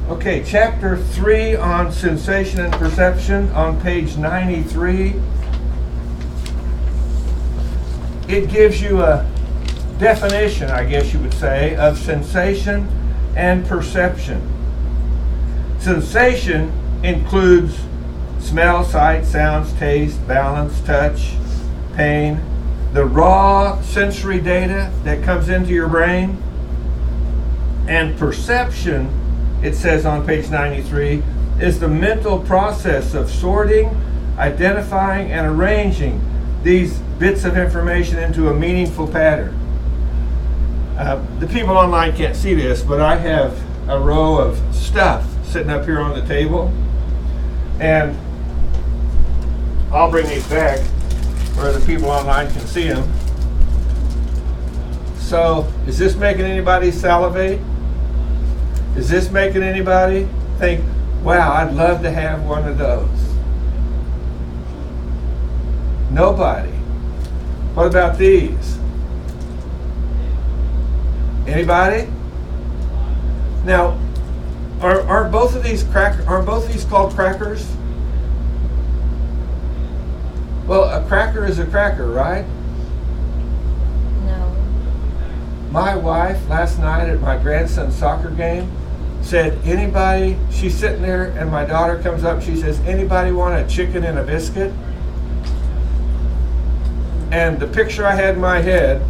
Okay, chapter 3 on sensation and perception on page 93. It gives you a definition, I guess you would say, of sensation and perception. Sensation includes smell, sight, sounds, taste, balance, touch, pain, the raw sensory data that comes into your brain. And perception, it says on page 93, is the mental process of sorting, identifying, and arranging these bits of information into a meaningful pattern. The people online can't see this, but I have a row of stuff sitting up here on the table, and I'll bring these back where the people online can see them. So, is this making anybody salivate? Is this making anybody think, wow, I'd love to have one of those? Nobody. What about these? Anybody? Now, aren't both of these called crackers? Well, a cracker is a cracker, right? No. My wife last night at my grandson's soccer game said, anybody, she's sitting there and my daughter comes up, she says, anybody want a chicken and a biscuit? And the picture I had in my head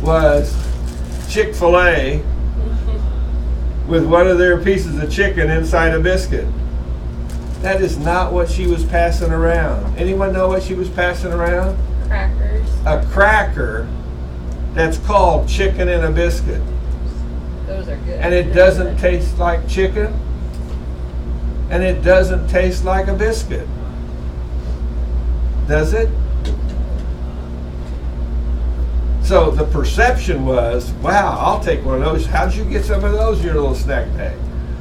was Chick-fil-A with one of their pieces of chicken inside a biscuit. That is not what she was passing around. Anyone know what she was passing around? Crackers. A cracker that's called chicken and a biscuit. Those are good. And it doesn't taste like chicken, and it doesn't taste like a biscuit. Does it? So the perception was, wow, I'll take one of those. How'd you get some of those in your little snack bag?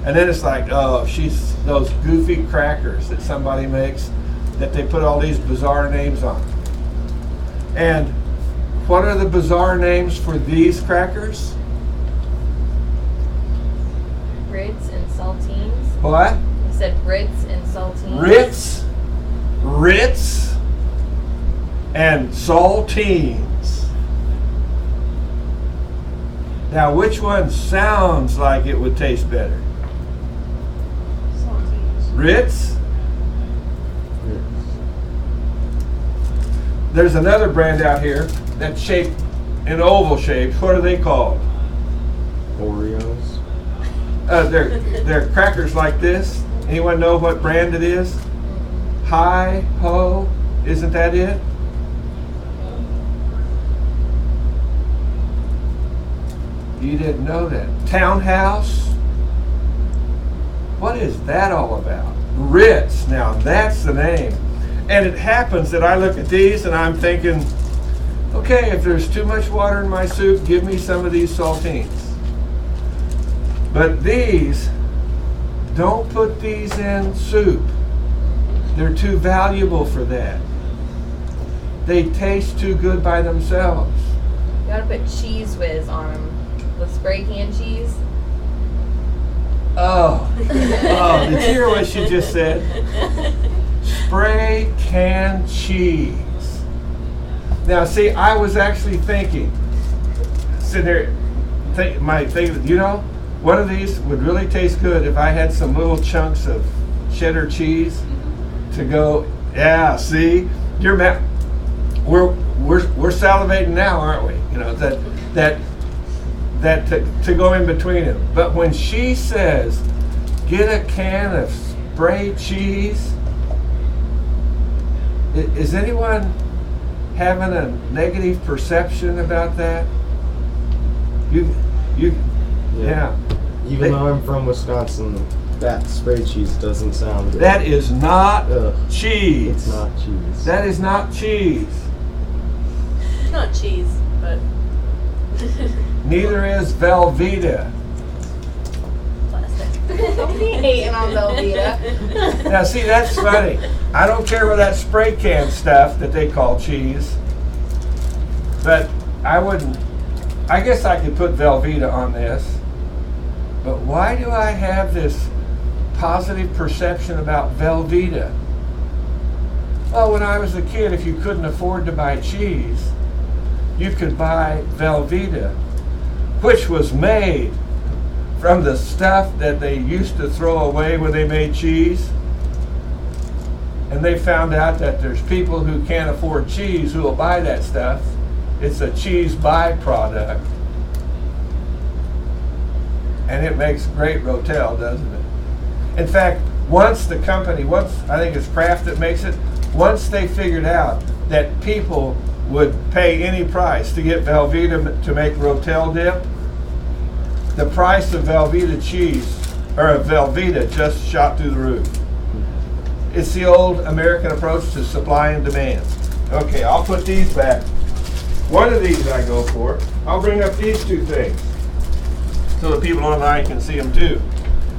And then it's like, oh, she's those goofy crackers that somebody makes that they put all these bizarre names on. And what are the bizarre names for these crackers? Ritz and saltines. What? You said Ritz and saltines. Ritz, and saltines. Now, which one sounds like it would taste better? Saltines. Ritz? There's another brand out here that's shaped in oval shapes. What are they called? Oreos. They're crackers like this. Anyone know what brand it is? Hi Ho, isn't that it? You didn't know that. Townhouse? What is that all about? Ritz, now that's the name. And it happens that I look at these and I'm thinking, okay, if there's too much water in my soup, give me some of these saltines. But these, don't put these in soup. They're too valuable for that. They taste too good by themselves. You gotta put Cheese Whiz on them. The spray can cheese. Oh, did you hear what she just said? Spray can cheese. Now, see, I was actually thinking, sitting there, thinking, you know, one of these would really taste good if I had some little chunks of cheddar cheese to go. Yeah, see, we're salivating now, aren't we? You know that to go in between them. But when she says, get a can of spray cheese, is anyone having a negative perception about that? Yeah. Even though I'm from Wisconsin, that spray cheese doesn't sound good. That is not cheese. It's not cheese. That is not cheese. It's not cheese, but Neither is Velveeta. plastic. Don't be hating on Velveeta. Now see, that's funny. I don't care for that spray can stuff that they call cheese, but I wouldn't. I guess I could put Velveeta on this, But why do I have this positive perception about Velveeta? Well, when I was a kid, if you couldn't afford to buy cheese, you could buy Velveeta, which was made from the stuff that they used to throw away when they made cheese. And they found out that there's people who can't afford cheese who will buy that stuff. It's a cheese byproduct. And it makes great Rotel, doesn't it? In fact, I think it's Kraft that makes it, once they figured out that people would pay any price to get Velveeta to make Rotel dip, the price of Velveeta cheese, or of Velveeta, just shot through the roof. It's the old American approach to supply and demand. Okay, I'll put these back. One of these I go for. I'll bring up these two things so the people online can see them too.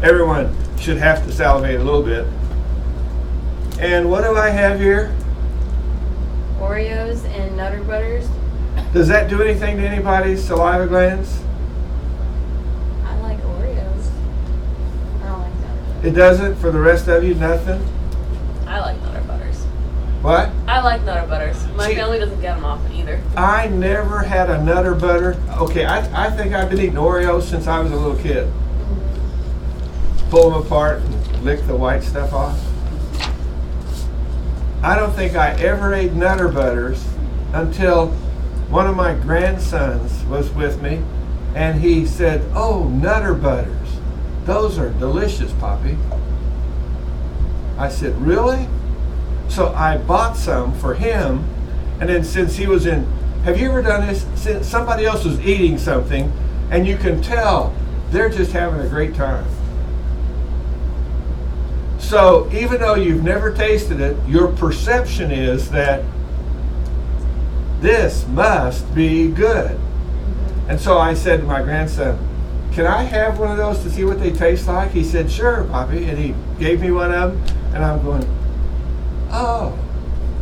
Everyone should have to salivate a little bit. And what do I have here? Oreos and Nutter Butters. Does that do anything to anybody's saliva glands? I like Oreos. I don't like Nutter Butters. It doesn't? For the rest of you, nothing? I like Nutter Butters. What? I like Nutter Butters. My See, family doesn't get them often either. I never had a Nutter Butter. Okay, I think I've been eating Oreos since I was a little kid. Pull them apart and lick the white stuff off. I don't think I ever ate Nutter Butters until one of my grandsons was with me and he said, "Oh, Nutter Butters. Those are delicious, Poppy." I said, "Really?" So I bought some for him, and then since he was in, have you ever done this? Since somebody else was eating something and you can tell they're just having a great time. So even though you've never tasted it, your perception is that this must be good. And so I said to my grandson, "Can I have one of those to see what they taste like?" He said, "Sure, Poppy." And he gave me one of them, and I'm going, oh.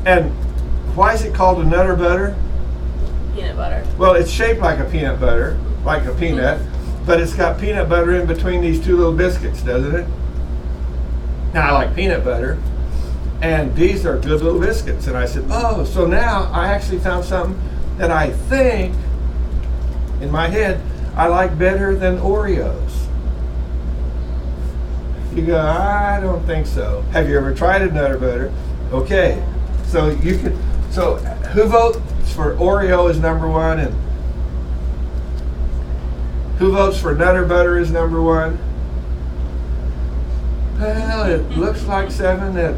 And why is it called a Nutter Butter? Peanut butter. Well, it's shaped like a peanut butter, like a peanut, but it's got peanut butter in between these two little biscuits, doesn't it? Now, I like peanut butter, and these are good little biscuits. And I said, oh, so now I actually found something that I think, in my head, I like better than Oreos. You go, I don't think so. Have you ever tried a Nutter Butter? Okay, so you can. So who votes for Oreo is number one, and who votes for Nutter Butter is number one? Well, it looks like 7 that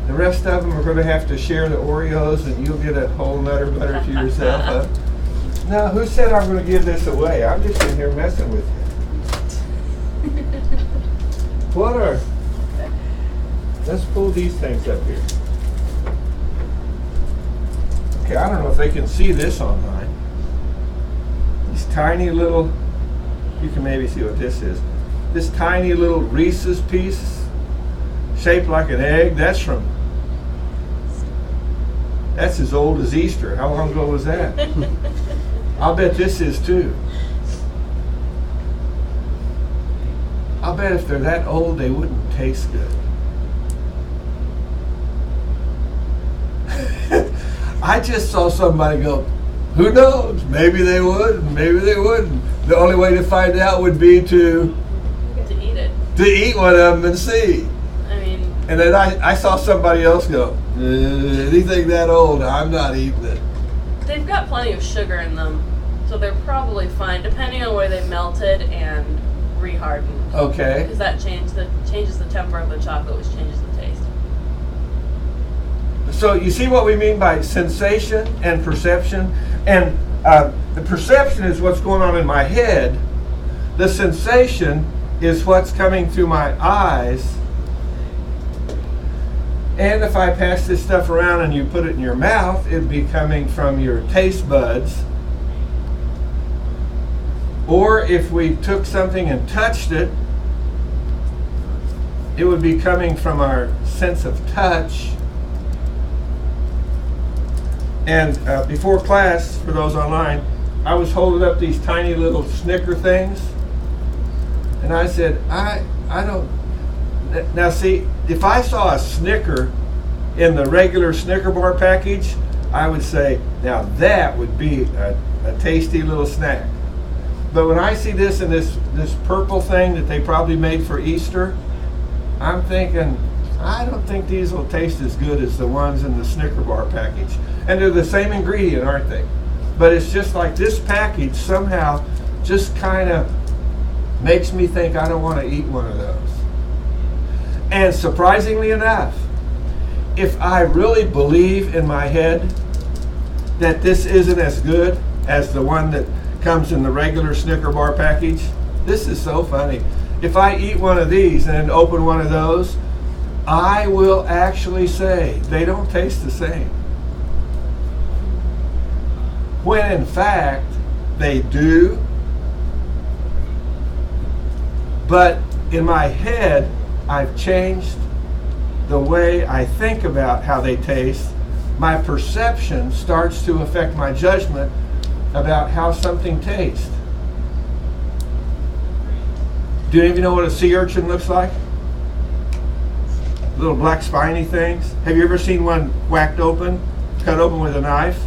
the rest of them are going to have to share the Oreos, and you'll get a whole Nutter Butter to yourself. Huh? Now, who said I'm going to give this away? I'm just in here messing with you. What are? Let's pull these things up here. Okay, I don't know if they can see this online. These tiny little, you can maybe see what this is. This tiny little Reese's piece shaped like an egg, that's as old as Easter. How long ago was that? I'll bet this is too. I'll bet if they're that old, they wouldn't taste good. I just saw somebody go, who knows? Maybe they would, maybe they wouldn't. The only way to find out would be to eat it. To eat one of them and see. I mean. And then I saw somebody else go, anything that old, I'm not eating it. They've got plenty of sugar in them, so they're probably fine, depending on where they melted and rehardened. Okay. Because that changes the temper of the chocolate, which changes the taste. So you see what we mean by sensation and perception? And the perception is what's going on in my head. The sensation is what's coming through my eyes. And if I pass this stuff around and you put it in your mouth, it'd be coming from your taste buds. Or if we took something and touched it, it would be coming from our sense of touch. And before class, for those online, I was holding up these tiny little Snicker things. And I said, I don't. Now see, if I saw a Snicker in the regular Snicker bar package, I would say, now that would be a tasty little snack. But when I see this in this purple thing that they probably made for Easter, I'm thinking, I don't think these will taste as good as the ones in the Snicker bar package. And they're the same ingredient, aren't they? But it's just like this package somehow just kind of makes me think I don't want to eat one of those. And surprisingly enough, if I really believe in my head that this isn't as good as the one that comes in the regular Snicker bar package, this is so funny. If I eat one of these and then open one of those, I will actually say they don't taste the same. When in fact, they do. But in my head, I've changed the way I think about how they taste. My perception starts to affect my judgment about how something tastes. Do any of you know what a sea urchin looks like? Little black spiny things. Have you ever seen one whacked open, cut open with a knife?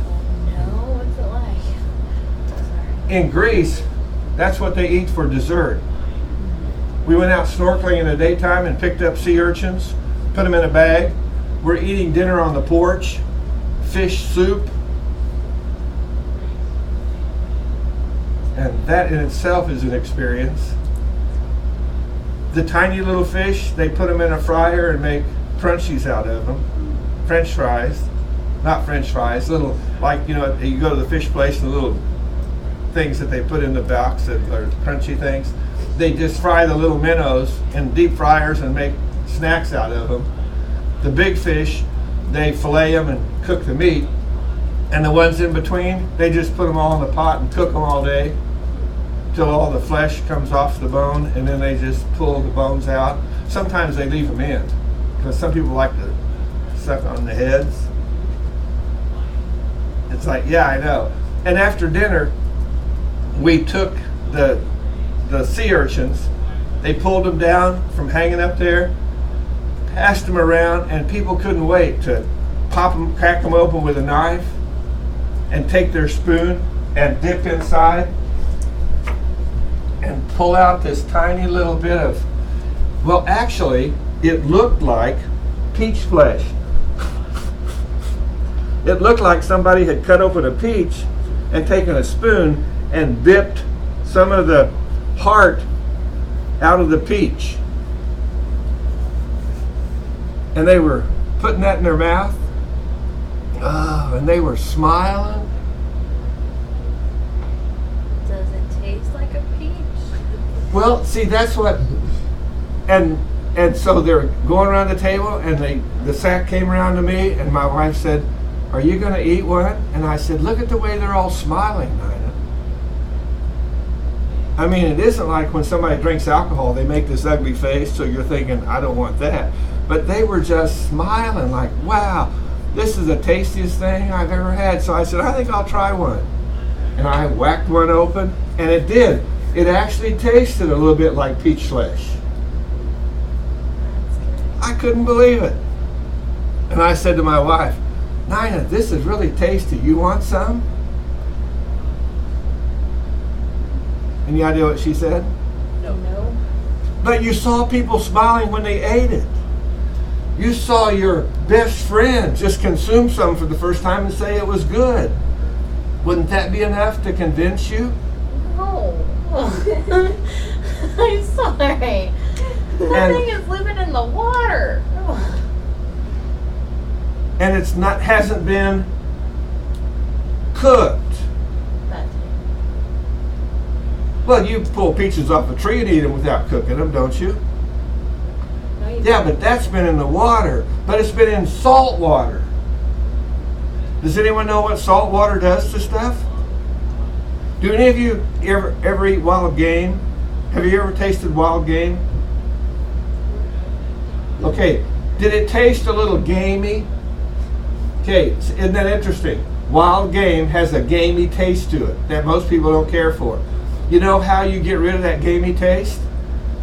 No, what's it like? Sorry. In Greece, that's what they eat for dessert. We went out snorkeling in the daytime and picked up sea urchins, put them in a bag. We're eating dinner on the porch, fish soup. And that in itself is an experience. The tiny little fish, they put them in a fryer and make crunchies out of them. French fries, not French fries, little, like, you know, you go to the fish place, the little things that they put in the box that are crunchy things. They just fry the little minnows in deep fryers and make snacks out of them. The big fish, they fillet them and cook the meat. And the ones in between, they just put them all in the pot and cook them all day till all the flesh comes off the bone, and then they just pull the bones out. Sometimes they leave them in, because some people like to suck on the heads. It's like, yeah, I know. And after dinner, we took the sea urchins, they pulled them down from hanging up there, passed them around, and people couldn't wait to pop them, crack them open with a knife, and take their spoon and dip inside and pull out this tiny little bit of, well, actually, it looked like peach flesh. It looked like somebody had cut open a peach and taken a spoon and dipped some of the heart out of the peach. And they were putting that in their mouth. Oh, and they were smiling. Does it taste like a peach? Well, see, that's what, and so they're going around the table, and the sack came around to me, and my wife said, "Are you going to eat one?" And I said, "Look at the way they're all smiling, Nina." I mean, it isn't like when somebody drinks alcohol, they make this ugly face, so you're thinking, I don't want that. But they were just smiling like, wow, this is the tastiest thing I've ever had. So I said, I think I'll try one. And I whacked one open, and it did. It actually tasted a little bit like peach flesh. I couldn't believe it. And I said to my wife, Nina, this is really tasty. You want some? Any idea what she said? No. But you saw people smiling when they ate it. You saw your best friend just consume some for the first time and say it was good. Wouldn't that be enough to convince you? No. I'm sorry. That thing is living in the water. And it's not, hasn't been cooked. Well, you pull peaches off a tree and eat them without cooking them, don't you? No, you Yeah, don't. but that's been in the water. But it's been in salt water. Does anyone know what salt water does to stuff? Do any of you ever eat wild game? Have you ever tasted wild game? Okay, did it taste a little gamey? Okay, isn't that interesting? Wild game has a gamey taste to it that most people don't care for. You know how you get rid of that gamey taste?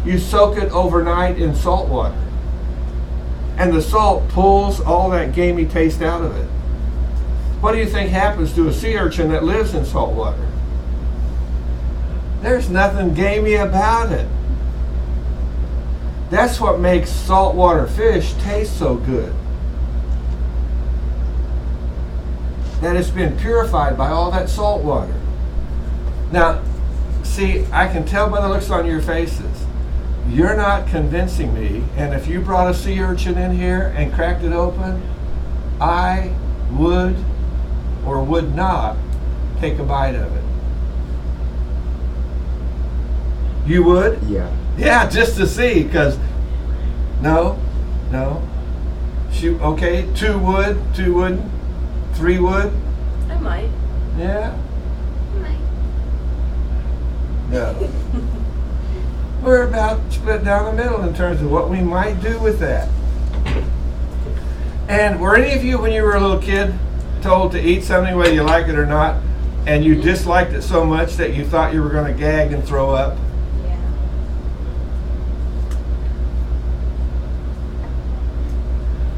You soak it overnight in salt water. And the salt pulls all that gamey taste out of it. What do you think happens to a sea urchin that lives in salt water? There's nothing gamey about it. That's what makes saltwater fish taste so good. That it's been purified by all that salt water. Now, see, I can tell by the looks on your faces, you're not convincing me, and if you brought a sea urchin in here and cracked it open, I would or would not take a bite of it. You would? Yeah. Yeah, just to see, because no. Shoot, okay, 2 would, 2 wouldn't, 3 would. I might. Yeah. I might. No. We're about split down the middle in terms of what we might do with that. And were any of you, when you were a little kid, told to eat something whether you like it or not, and you disliked it so much that you thought you were going to gag and throw up? Yeah.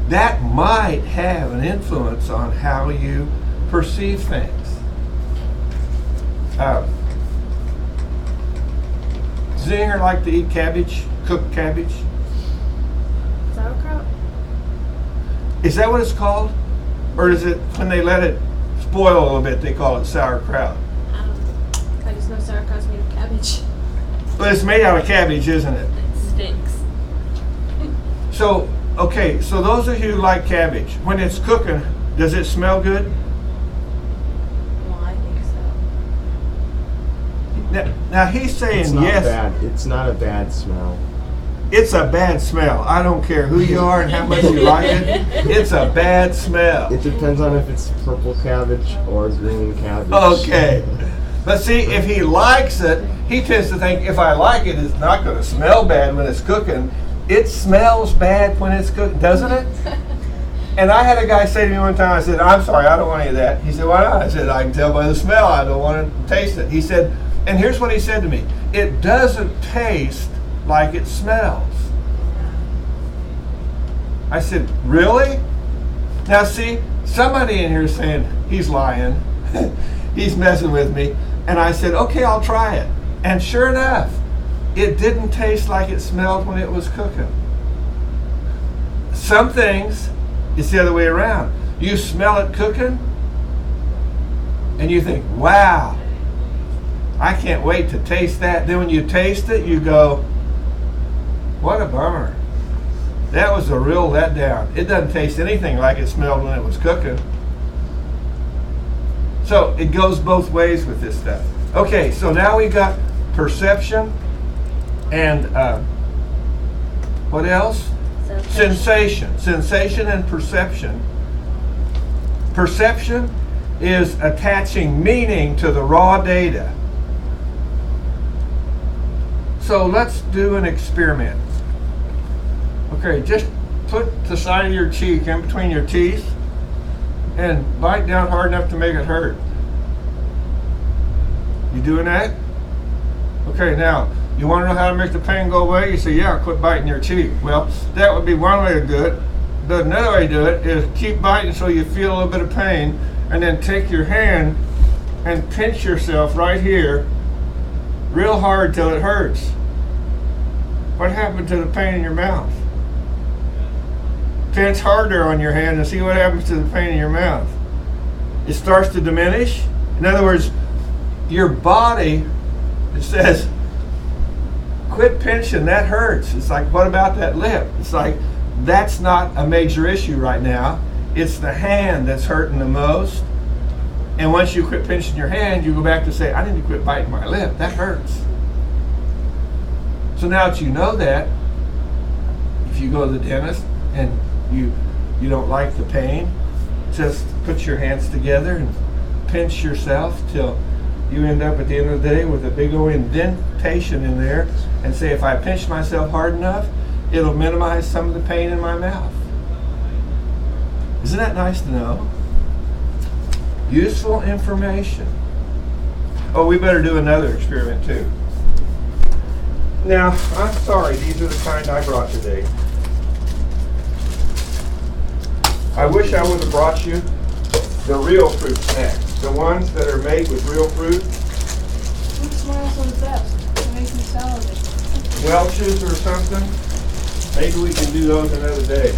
That might have an influence on how you perceive things. Zinger like to eat cabbage, cooked cabbage. Sauerkraut? Is that what it's called? Or is it when they let it spoil a little bit, they call it sauerkraut? I just know sauerkraut's made of cabbage. But it's made out of cabbage, isn't it? It stinks. So, okay, so those of you who like cabbage, when it's cooking, does it smell good? Well, I think so. Now he's saying It's not yes. bad. It's not a bad smell. It's a bad smell. I don't care who you are and how much you like it. It's a bad smell. It depends on if it's purple cabbage or green cabbage. Okay. But see, if he likes it, he tends to think, if I like it, it's not going to smell bad when it's cooking. It smells bad when it's cooking, doesn't it? And I had a guy say to me one time, I said, I'm sorry, I don't want any of that. He said, why not? I said, I can tell by the smell. I don't want to taste it. He said, and here's what he said to me. It doesn't taste like it smells. I said, really? Now see, somebody in here is saying, he's lying. He's messing with me. And I said, okay, I'll try it. And sure enough, it didn't taste like it smelled when it was cooking. Some things, it's the other way around. You smell it cooking, and you think, wow, I can't wait to taste that. Then when you taste it, you go, what a bummer. That was a real letdown. It doesn't taste anything like it smelled when it was cooking. So it goes both ways with this stuff. Okay, so now we got perception and what else? Sensation. Sensation and perception. Perception is attaching meaning to the raw data. So let's do an experiment. Okay, just put the side of your cheek in between your teeth and bite down hard enough to make it hurt. You doing that? Okay, now, you want to know how to make the pain go away? You say, yeah, quit biting your cheek. Well, that would be one way to do it. But another way to do it is keep biting so you feel a little bit of pain, and then take your hand and pinch yourself right here real hard till it hurts. What happened to the pain in your mouth? Pinch harder on your hand and see what happens to the pain in your mouth. It starts to diminish. In other words, your body, it says, quit pinching, that hurts. It's like, what about that lip? It's like, that's not a major issue right now. It's the hand that's hurting the most. And once you quit pinching your hand, you go back to say, I need to quit biting my lip. That hurts. So now that you know that, if you go to the dentist and you don't like the pain, just put your hands together and pinch yourself till you end up at the end of the day with a big old indentation in there, and say, if I pinch myself hard enough, it'll minimize some of the pain in my mouth. Isn't that nice to know? Useful information. Oh, we better do another experiment too. Now, I'm sorry, these are the kind I brought today. I wish I would have brought you the real fruit snacks, the ones that are made with real fruit. Which smiles one's best? It makes me salivate. Welch's or something. Maybe we can do those another day.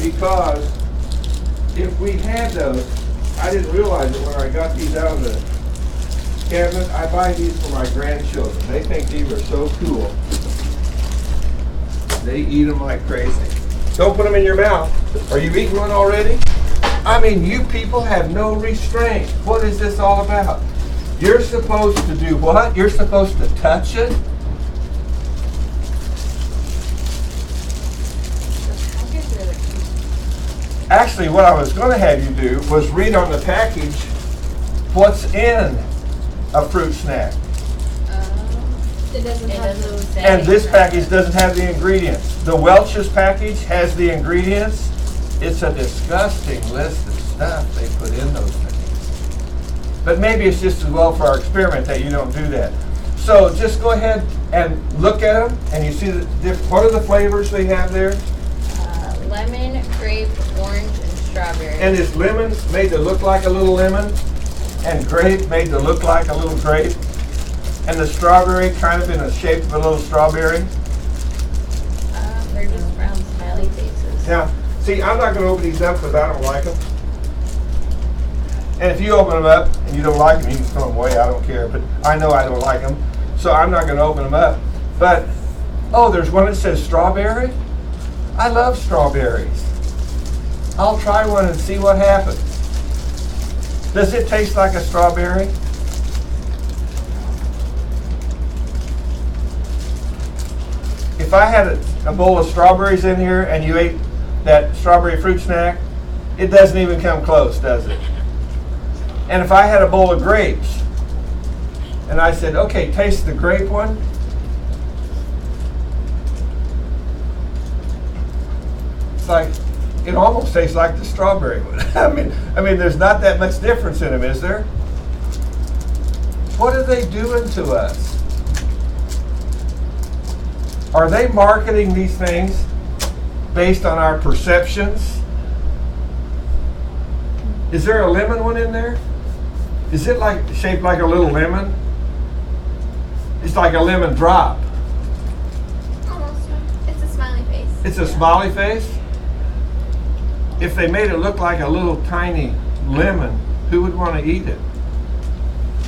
Because if we had those, I didn't realize it when I got these out of the cabinet. I buy these for my grandchildren. They think these are so cool. They eat them like crazy. Don't put them in your mouth. Are you eating one already? I mean, you people have no restraint. What is this all about? You're supposed to do what? You're supposed to touch it? Actually, what I was going to have you do was read on the package what's in a fruit snack. It doesn't have those. And this package doesn't have the ingredients. The Welch's package has the ingredients. It's a disgusting list of stuff they put in those things. But maybe it's just as well for our experiment that you don't do that. So just go ahead and look at them, and you see what are the flavors they have there? Lemon, grape, orange, and strawberry. And is lemon made to look like a little lemon? And grape made to look like a little grape? And the strawberry kind of in the shape of a little strawberry? They're just round smiley faces. Now, see, I'm not going to open these up because I don't like them. And if you open them up and you don't like them, you can throw them away. I don't care. But I know I don't like them, so I'm not going to open them up. But, oh, there's one that says strawberry. I love strawberries. I'll try one and see what happens. Does it taste like a strawberry? If I had a bowl of strawberries in here and you ate that strawberry fruit snack, it doesn't even come close, does it? And if I had a bowl of grapes and I said, okay, taste the grape one. It's like, it almost tastes like the strawberry one. I mean, there's not that much difference in them, is there? What are they doing to us? Are they marketing these things based on our perceptions? Is there a lemon one in there? Is it like shaped like a little lemon? It's like a lemon drop. Almost. It's a smiley face. It's a smiley face? If they made it look like a little tiny lemon, who would want to eat it?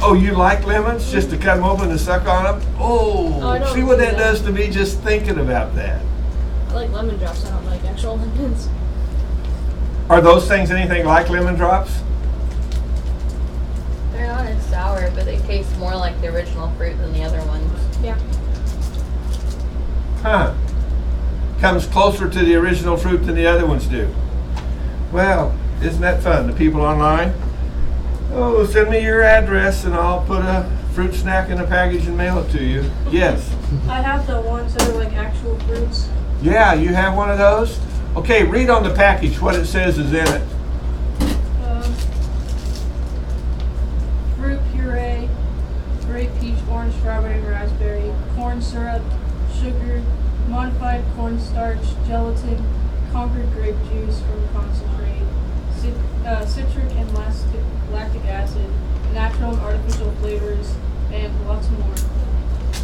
Oh, you like lemons? Just to cut them open and suck on them? I don't See what do that that. does to me just thinking about that. I like lemon drops. I don't like actual lemons. Are those things anything like lemon drops? They're not as sour, but they taste more like the original fruit than the other ones. Yeah. Huh. Comes closer to the original fruit than the other ones do. Well, isn't that fun? The people online? Oh, send me your address and I'll put a fruit snack in a package and mail it to you. Yes. I have the ones that are like actual fruits. Yeah, you have one of those? Okay, read on the package what it says is in it. Fruit puree, grape, peach, orange, strawberry, raspberry, corn syrup, sugar, modified cornstarch, gelatin, conquered grape juice from concentrate, citric and lactic acid, natural and artificial flavors, and lots more.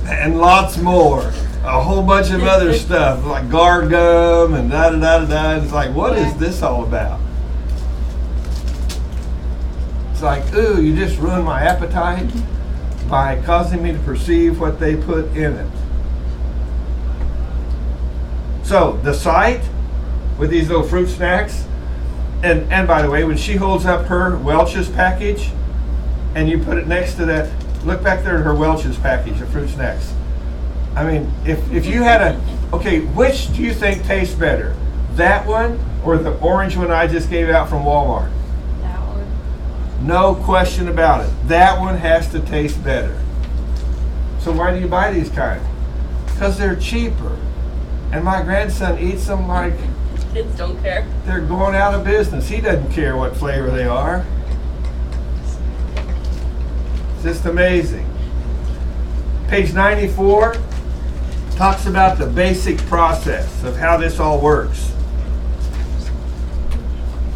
And lots more. A whole bunch of other stuff like guar gum and da da da da da. It's like, what is this all about? It's like, ooh, you just ruined my appetite by causing me to perceive what they put in it. So the site with these little fruit snacks, and by the way, when she holds up her Welch's package and you put it next to that, look back there at her Welch's package of fruit snacks. I mean, if you had okay, which do you think tastes better? That one or the orange one I just gave out from Walmart? That one. No question about it. That one has to taste better. So why do you buy these kind? Because they're cheaper. And my grandson eats them like Kids don't care. they're going out of business. He doesn't care what flavor they are. It's just amazing. Page 94 talks about the basic process of how this all works.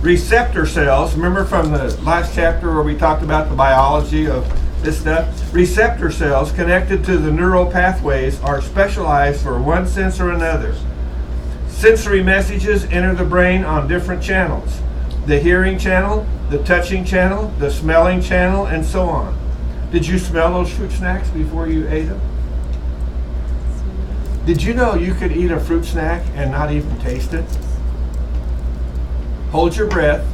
Receptor cells, remember from the last chapter where we talked about the biology of this stuff? Receptor cells connected to the neural pathways are specialized for one sense or another. Sensory messages enter the brain on different channels. The hearing channel, the touching channel, the smelling channel, and so on. Did you smell those fruit snacks before you ate them? Did you know you could eat a fruit snack and not even taste it? Hold your breath,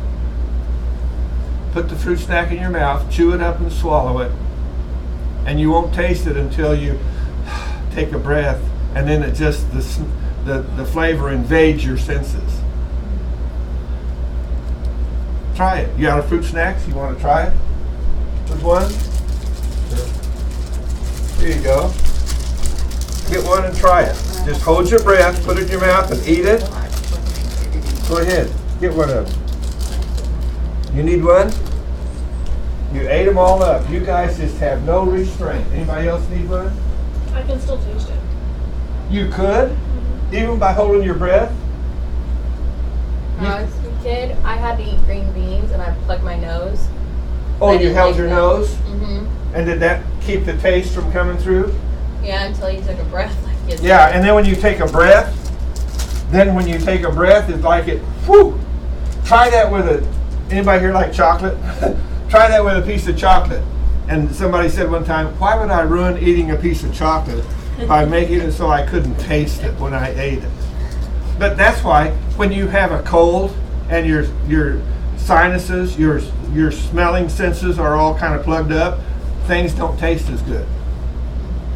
put the fruit snack in your mouth, chew it up and swallow it, and you won't taste it until you take a breath, and then it just, the flavor invades your senses. Try it. You got a fruit snacks? You want to try it? With one? Here you go. Get one and try it. Just hold your breath, put it in your mouth and eat it. Go ahead. Get one of them. You need one? You ate them all up. You guys just have no restraint. Anybody else need one? I can still taste it. You could? Even by holding your breath? When I was a kid, I had to eat green beans and I plugged my nose. Oh, I you didn't held like your them. nose? Mm-hmm. And did that keep the taste from coming through? Yeah, until you took a breath. Like you Yeah, and then when you take a breath, it's like it, whew. Try that with anybody here like chocolate? Try that with a piece of chocolate. And somebody said one time, why would I ruin eating a piece of chocolate by making it so I couldn't taste it when I ate it? But that's why when you have a cold and your sinuses, your smelling senses are all kind of plugged up, things don't taste as good.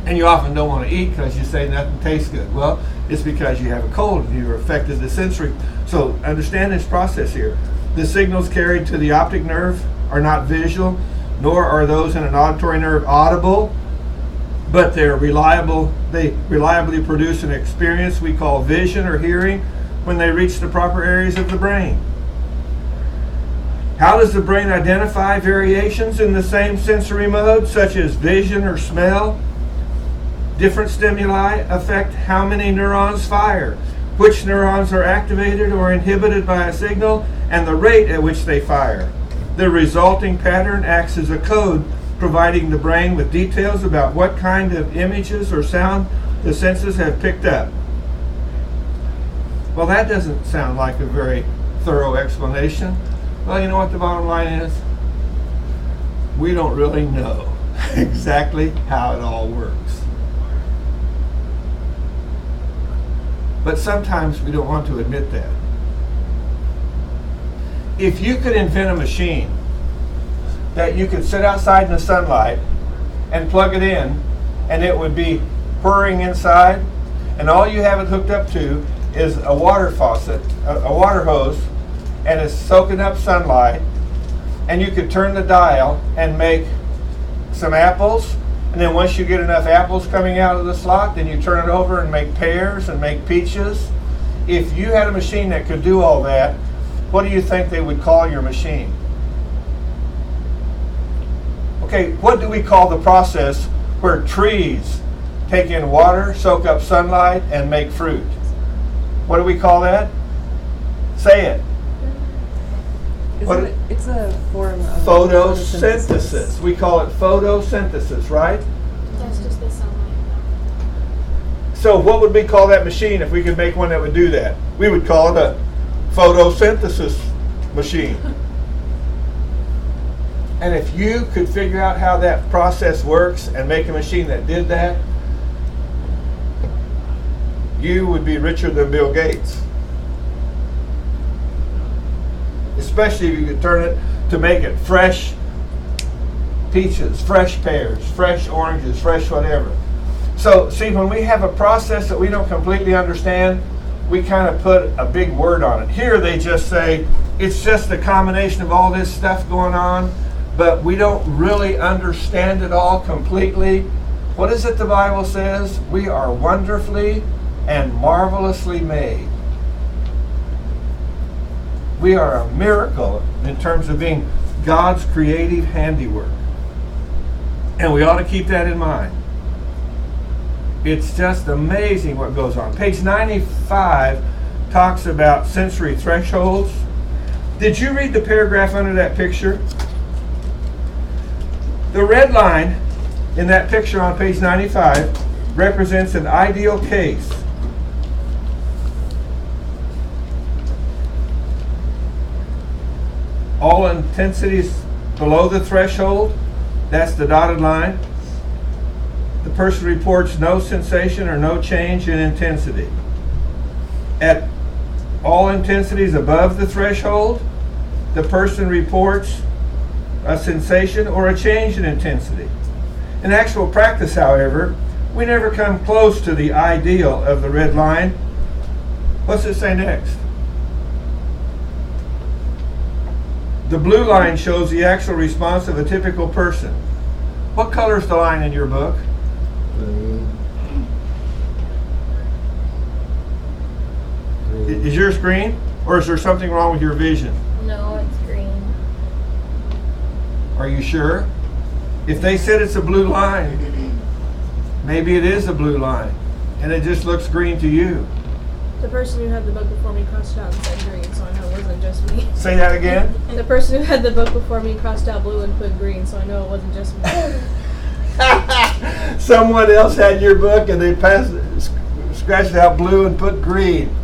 And you often don't want to eat because you say nothing tastes good. Well, it's because you have a cold and you're affected the sensory. So understand this process here. The signals carried to the optic nerve are not visual, nor are those in an auditory nerve audible, but they reliably produce an experience we call vision or hearing when they reach the proper areas of the brain. How does the brain identify variations in the same sensory mode, such as vision or smell? Different stimuli affect how many neurons fire, which neurons are activated or inhibited by a signal, and the rate at which they fire. The resulting pattern acts as a code, providing the brain with details about what kind of images or sound the senses have picked up. Well, that doesn't sound like a very thorough explanation. Well, you know what the bottom line is? We don't really know exactly how it all works. But sometimes we don't want to admit that. If you could invent a machine that you could sit outside in the sunlight and plug it in, and it would be whirring inside, and all you have it hooked up to is a water faucet, a water hose, and it's soaking up sunlight, and you could turn the dial and make some apples, and then once you get enough apples coming out of the slot, then you turn it over and make pears and make peaches. If you had a machine that could do all that, what do you think they would call your machine? Okay, what do we call the process where trees take in water, soak up sunlight, and make fruit? What do we call that? Say it. It's a form of photosynthesis. We call it photosynthesis, right? That's just the sunlight. So what would we call that machine if we could make one that would do that? We would call it a photosynthesis machine. And if you could figure out how that process works and make a machine that did that, you would be richer than Bill Gates. Especially if you could turn it to make it fresh peaches, fresh pears, fresh oranges, fresh whatever. So see, when we have a process that we don't completely understand, we kind of put a big word on it. Here they just say, it's just a combination of all this stuff going on, but we don't really understand it all completely. What is it the Bible says? We are wonderfully and marvelously made. We are a miracle in terms of being God's creative handiwork. And we ought to keep that in mind. It's just amazing what goes on. Page 95 talks about sensory thresholds. Did you read the paragraph under that picture? The red line in that picture on page 95 represents an ideal case. All intensities below the threshold, that's the dotted line. The person reports no sensation or no change in intensity. At all intensities above the threshold, the person reports a sensation or a change in intensity. In actual practice, however, we never come close to the ideal of the red line. What's it say next? The blue line shows the actual response of a typical person. What color is the line in your book? Green. Is yours green? Or is there something wrong with your vision? No, it's green. Are you sure? If they said it's a blue line, maybe it is a blue line, and it just looks green to you. The person who had the book before me crossed out and said green, so I know it wasn't just me. Say that again. The person who had the book before me crossed out blue and put green, so I know it wasn't just me. Someone else had your book and they scratched out blue and put green.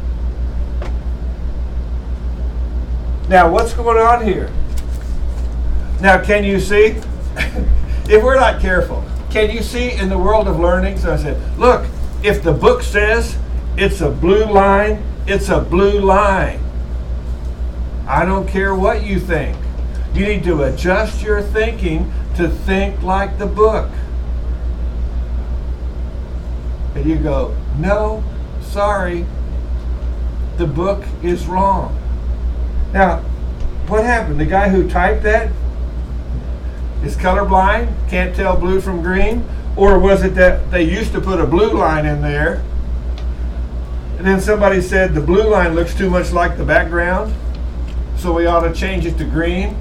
Now, what's going on here? Now, can you see? If we're not careful, can you see in the world of learning? So I said, look, if the book says it's a blue line, it's a blue line. I don't care what you think. You need to adjust your thinking to think like the book. And you go, no, sorry, the book is wrong. Now, what happened? The guy who typed that is colorblind, can't tell blue from green? Or was it that they used to put a blue line in there, and then somebody said the blue line looks too much like the background, so we ought to change it to green?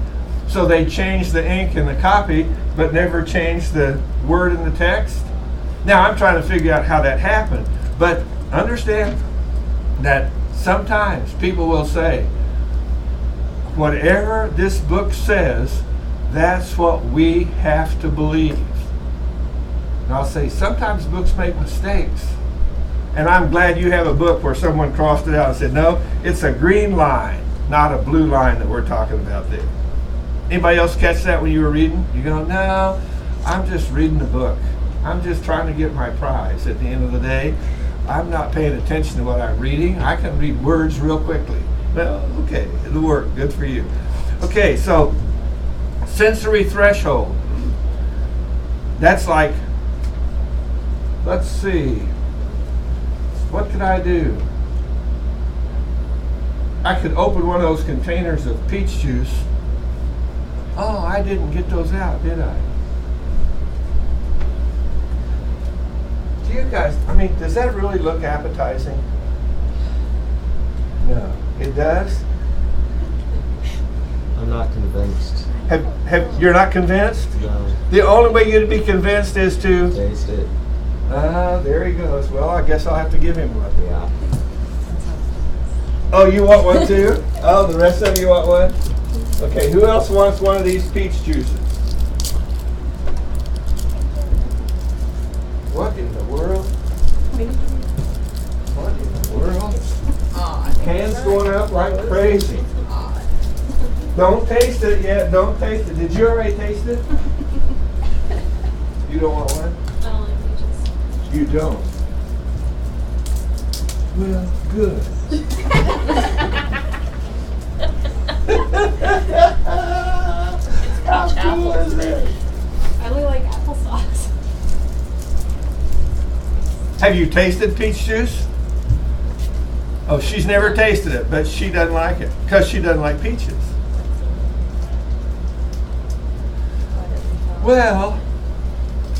So they changed the ink in the copy, but never changed the word in the text? Now, I'm trying to figure out how that happened, but understand that sometimes people will say, whatever this book says, that's what we have to believe. And I'll say, sometimes books make mistakes. And I'm glad you have a book where someone crossed it out and said, no, it's a green line, not a blue line that we're talking about there. Anybody else catch that when you were reading? You go, no, I'm just reading the book. I'm just trying to get my prize at the end of the day. I'm not paying attention to what I'm reading. I can read words real quickly. Well, okay, it'll work. Good for you. Okay, so sensory threshold. That's like, let's see, what could I do? I could open one of those containers of peach juice. Oh, I didn't get those out, did I? Do you guys, I mean, does that really look appetizing? No. It does? I'm not convinced. You're not convinced? No. The only way you'd be convinced is to... Taste it. There he goes. Well, I guess I'll have to give him one. Yeah. Oh, you want one too? Oh, the rest of you want one? Okay, who else wants one of these peach juices? What in the world? What in the world? Hands going up like crazy. Don't taste it yet. Don't taste it. Did you already taste it? You don't want one? I don't like peaches. You don't? Well, good. How cool is it? I only like applesauce. Have you tasted peach juice? Oh, she's never tasted it, but she doesn't like it because she doesn't like peaches. Well,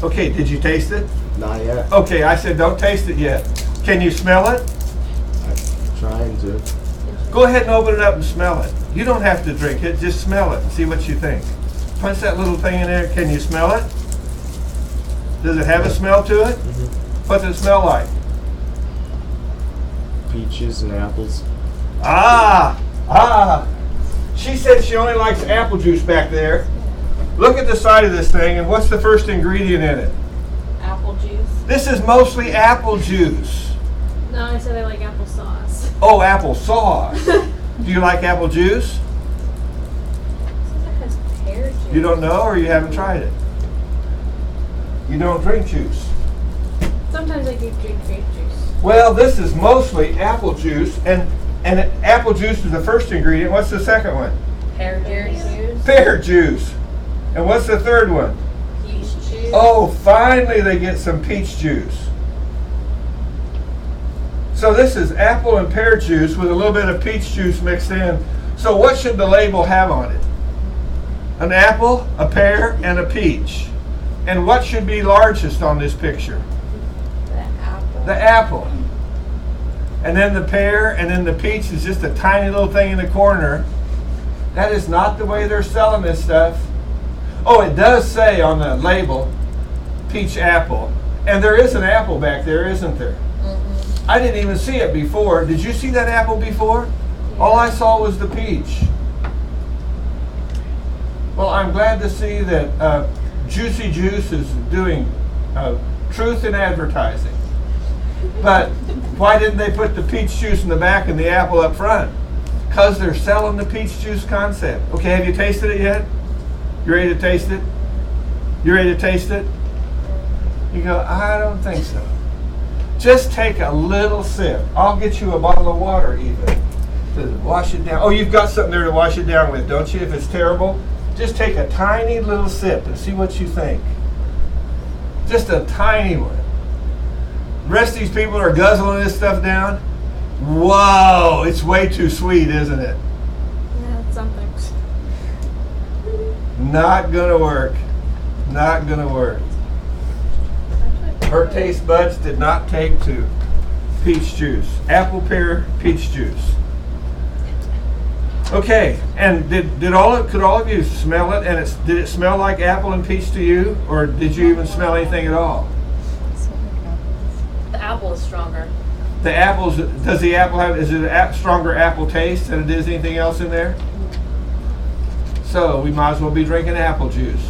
okay, did you taste it? Not yet. Okay, I said don't taste it yet. Can you smell it? I'm trying to. Go ahead and open it up and smell it. You don't have to drink it, just smell it and see what you think. Punch that little thing in there. Can you smell it? Does it have a smell to it? Mm-hmm. What does it smell like? Peaches and apples. Ah! She said she only likes apple juice back there. Look at the side of this thing, and what's the first ingredient in it? Apple juice. This is mostly apple juice. No, I said I like applesauce. Oh, apple sauce. Do you like apple juice? It has pear juice. You don't know, or you haven't tried it? You don't drink juice. Sometimes I do drink grape juice. Well, this is mostly apple juice, and apple juice is the first ingredient. What's the second one? Pear juice. Pear juice. And what's the third one? Peach juice. Oh, finally they get some peach juice. So this is apple and pear juice with a little bit of peach juice mixed in. So what should the label have on it? An apple, a pear, and a peach. And what should be largest on this picture? The apple. The apple. And then the pear, and then the peach is just a tiny little thing in the corner. That is not the way they're selling this stuff. Oh, it does say on the label, peach apple. And there is an apple back there, isn't there? Mm-hmm. I didn't even see it before. Did you see that apple before? All I saw was the peach. Well, I'm glad to see that Juicy Juice is doing truth in advertising. But why didn't they put the peach juice in the back and the apple up front? Because they're selling the peach juice concept. Okay, have you tasted it yet? You ready to taste it? You ready to taste it? You go, I don't think so. Just take a little sip. I'll get you a bottle of water even to wash it down. Oh, you've got something there to wash it down with, don't you? If it's terrible, just take a tiny little sip and see what you think. Just a tiny one. The rest of these people are guzzling this stuff down. Whoa, it's way too sweet, isn't it? Yeah, it's something. Not gonna work. Not gonna work. Her taste buds did not take to peach juice. Apple, pear, peach juice. Okay, and could all of you smell it? And did it smell like apple and peach to you, or did you even smell anything at all? The apple is stronger. The apples. Does the apple have? Is it a stronger apple taste than it is anything else in there? So we might as well be drinking apple juice.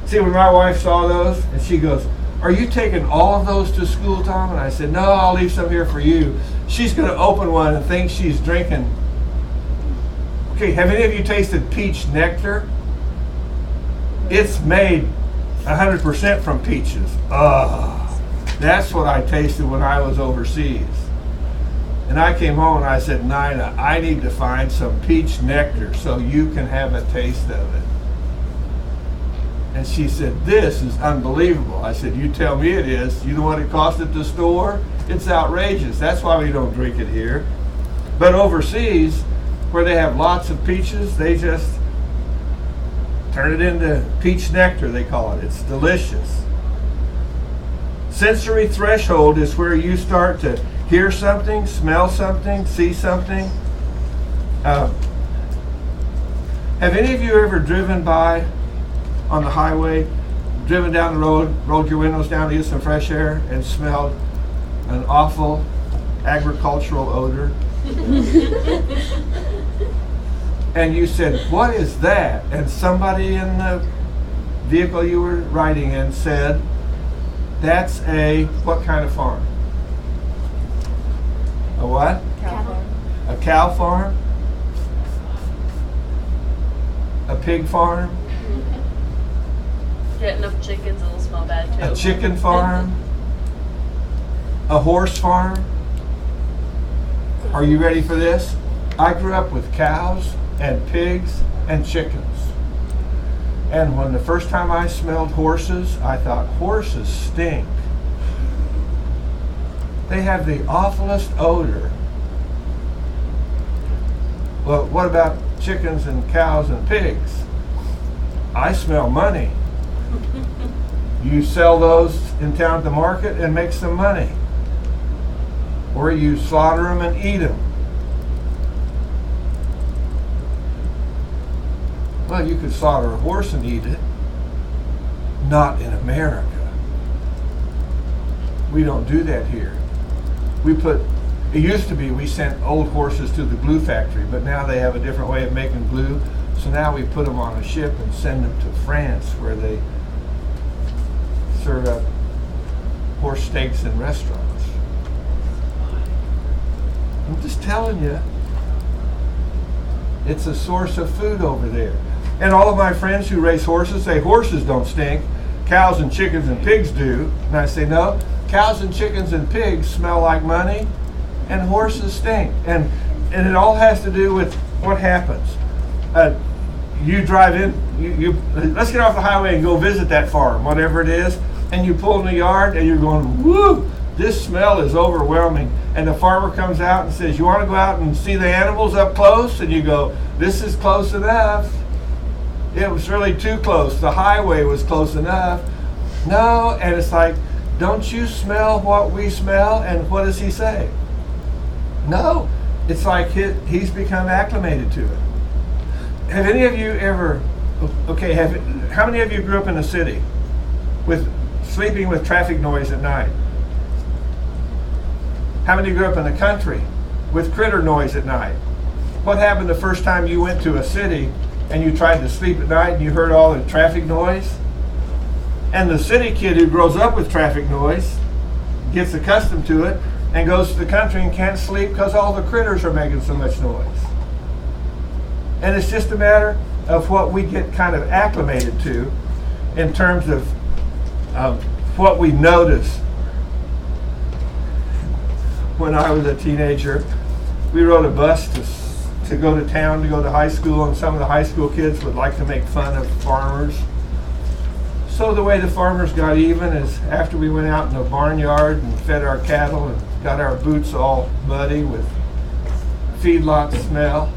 See, when my wife saw those, and she goes, "Are you taking all of those to school, Tom?" And I said, "No, I'll leave some here for you." She's going to open one and think she's drinking. Okay, have any of you tasted peach nectar? It's made 100% from peaches. That's what I tasted when I was overseas. And I came home and I said, Nina, I need to find some peach nectar so you can have a taste of it. And she said, this is unbelievable. I said, you tell me it is. You know what it costs at the store? It's outrageous. That's why we don't drink it here. But overseas, where they have lots of peaches, they just turn it into peach nectar, they call it. It's delicious. Sensory threshold is where you start to hear something, smell something, see something. Have any of you ever driven by on the highway, driven down the road, rolled your windows down to get some fresh air, and smelled an awful agricultural odor? And you said, what is that? And somebody in the vehicle you were riding in said, that's a, what kind of farm? A what? Cow farm. A cow farm? A pig farm? Get enough chickens, it'll smell bad too. A chicken farm? A horse farm? Are you ready for this? I grew up with cows and pigs and chickens. And when the first time I smelled horses, I thought, horses stink. They have the awfulest odor. Well, what about chickens and cows and pigs? I smell money. You sell those in town at the market and make some money. Or you slaughter them and eat them. Well, you could slaughter a horse and eat it. Not in America. We don't do that here. It used to be we sent old horses to the glue factory, but now they have a different way of making glue. So now we put them on a ship and send them to France, where they serve up horse steaks in restaurants. I'm just telling you, it's a source of food over there. And all of my friends who raise horses say horses don't stink, cows and chickens and pigs do. And I say, no, cows and chickens and pigs smell like money, and horses stink. And it all has to do with what happens. You drive in, let's get off the highway and go visit that farm, whatever it is, and you pull in the yard and you're going, woo, this smell is overwhelming. And the farmer comes out and says, you want to go out and see the animals up close? And you go, this is close enough. It was really too close. The highway was close enough. No, and it's like, don't you smell what we smell? And what does he say? No, it's like he's become acclimated to it. Have any of you ever, how many of you grew up in a city with sleeping with traffic noise at night? How many grew up in the country with critter noise at night? What happened the first time you went to a city and you tried to sleep at night and you heard all the traffic noise? And the city kid who grows up with traffic noise gets accustomed to it and goes to the country and can't sleep because all the critters are making so much noise. And it's just a matter of what we get kind of acclimated to in terms of what we notice. When I was a teenager, we rode a bus to go to town, to go to high school, and some of the high school kids would like to make fun of farmers. So the way the farmers got even is after we went out in the barnyard and fed our cattle and got our boots all muddy with feedlot smell,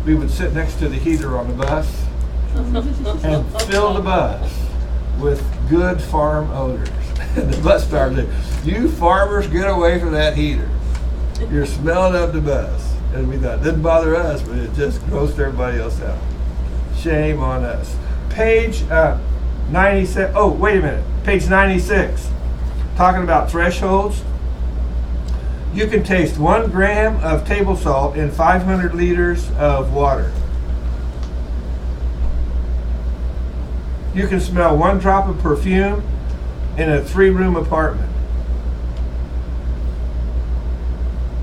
we would sit next to the heater on the bus and fill the bus with good farm odors. And the bus started, you farmers, get away from that heater. You're smelling up the bus. And we thought, it didn't bother us, but it just grossed everybody else out. Shame on us. Page 97, oh, wait a minute. Page 96, talking about thresholds. You can taste 1 gram of table salt in 500 liters of water. You can smell 1 drop of perfume in a 3-room apartment.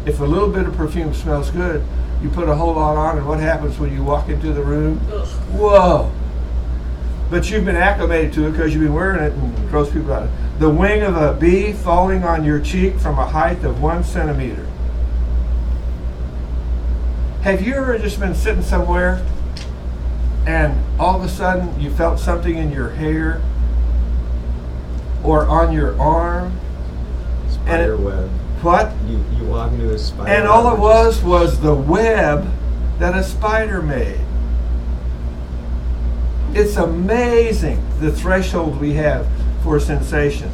If a little bit of perfume smells good, you put a whole lot on, and what happens when you walk into the room? Ugh. Whoa! But you've been acclimated to it because you've been wearing it and gross people out. The wing of a bee falling on your cheek from a height of 1 centimeter. Have you ever just been sitting somewhere and all of a sudden you felt something in your hair or on your arm? Spider web. What? You walk into a spider And web all it and was the web that a spider made. It's amazing the threshold we have for sensation.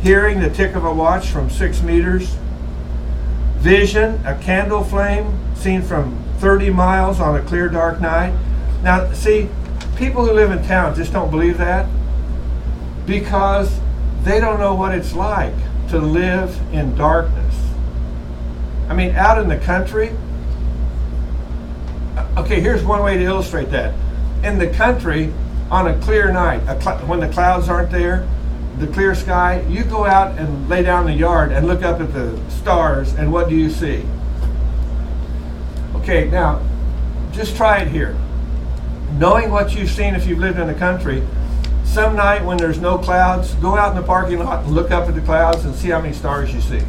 Hearing the tick of a watch from 6 meters. Vision, a candle flame seen from 30 miles on a clear dark night. Now see, people who live in town just don't believe that because they don't know what it's like to live in darkness. I mean, out in the country, okay, here's one way to illustrate that. In the country, on a clear night, when the clouds aren't there, the clear sky, you go out and lay down in the yard and look up at the stars, and what do you see? Okay, now, just try it here. Knowing what you've seen if you've lived in the country, some night when there's no clouds, go out in the parking lot and look up at the clouds and see how many stars you see.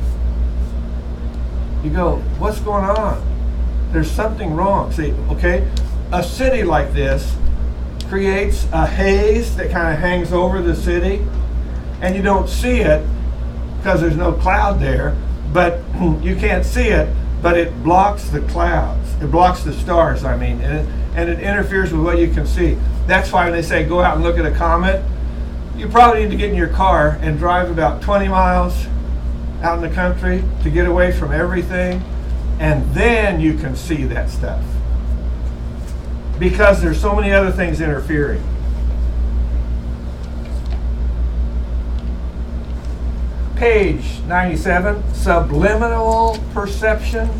You go, what's going on? There's something wrong. See, okay, a city like this creates a haze that kind of hangs over the city, and you don't see it because there's no cloud there, but you can't see it, but it blocks the clouds. It blocks the stars, I mean, and it interferes with what you can see. That's why when they say go out and look at a comet, you probably need to get in your car and drive about 20 miles out in the country to get away from everything, and then you can see that stuff. Because there's so many other things interfering. Page 97, subliminal perception.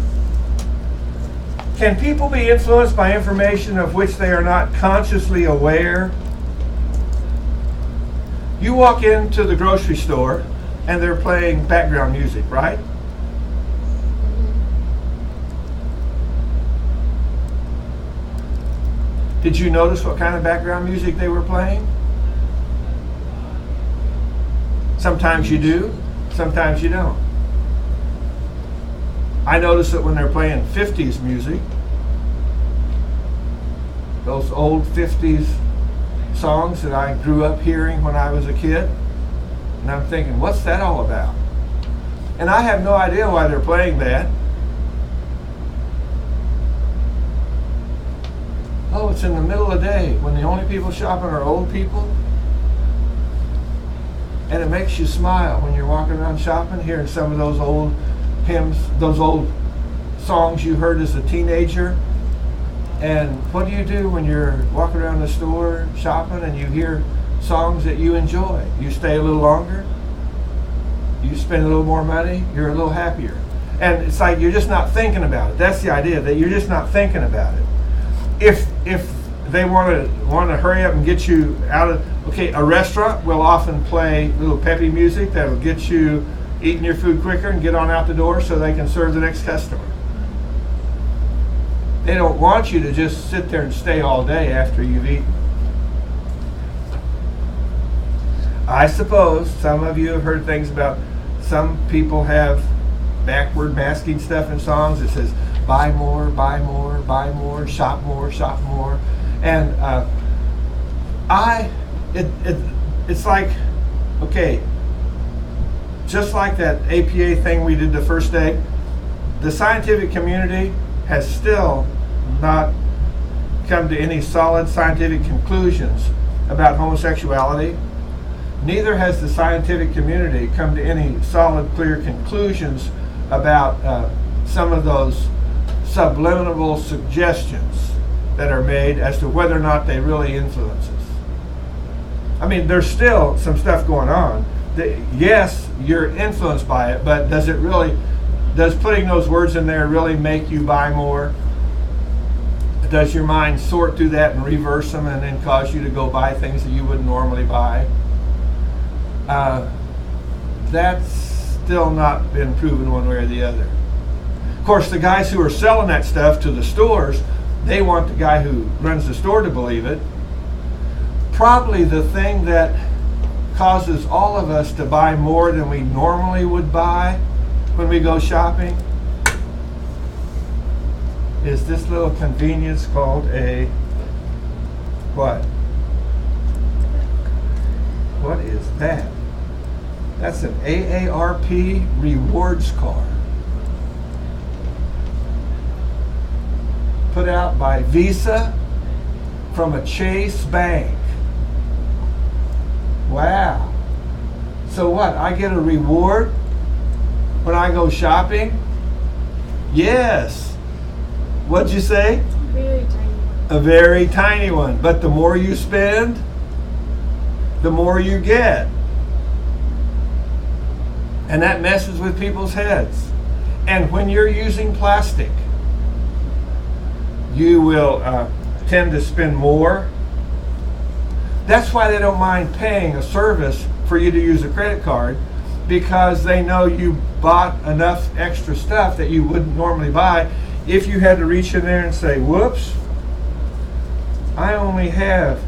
Can people be influenced by information of which they are not consciously aware? You walk into the grocery store and they're playing background music, right? Did you notice what kind of background music they were playing? Sometimes you do, sometimes you don't. I notice that when they're playing 50s music, those old 50s songs that I grew up hearing when I was a kid, and I'm thinking, what's that all about? And I have no idea why they're playing that. Oh, it's in the middle of the day when the only people shopping are old people. And it makes you smile when you're walking around shopping, hearing some of those old hymns, those old songs you heard as a teenager. And what do you do when you're walking around the store shopping and you hear songs that you enjoy? You stay a little longer, you spend a little more money, you're a little happier. And it's like you're just not thinking about it. That's the idea, that you're just not thinking about it. If they want to hurry up and get you out of, okay, a restaurant will often play little peppy music that will get you eating your food quicker and get on out the door so they can serve the next customer. They don't want you to just sit there and stay all day after you've eaten. I suppose some of you have heard things about some people have backward masking stuff in songs that says, buy more, buy more, buy more, shop more, shop more. And it's like, okay, just like that APA thing we did the first day, the scientific community has still not come to any solid scientific conclusions about homosexuality. Neither has the scientific community come to any solid, clear conclusions about some of those subliminal suggestions that are made as to whether or not they really influence us. I mean, there's still some stuff going on. Yes, you're influenced by it, but does putting those words in there really make you buy more? Does your mind sort through that and reverse them and then cause you to go buy things that you wouldn't normally buy? That's still not been proven one way or the other. Of course, the guys who are selling that stuff to the stores, they want the guy who runs the store to believe it. Probably the thing that causes all of us to buy more than we normally would buy when we go shopping is this little convenience called a what? What is that? That's an AARP rewards card. Put out by Visa from a Chase bank. Wow. So what? I get a reward when I go shopping? Yes. What'd you say? Very tiny one. A very tiny one. But the more you spend, the more you get. And that messes with people's heads. And when you're using plastic, you will tend to spend more. That's why they don't mind paying a service for you to use a credit card, because they know you bought enough extra stuff that you wouldn't normally buy if you had to reach in there and say, whoops, I only have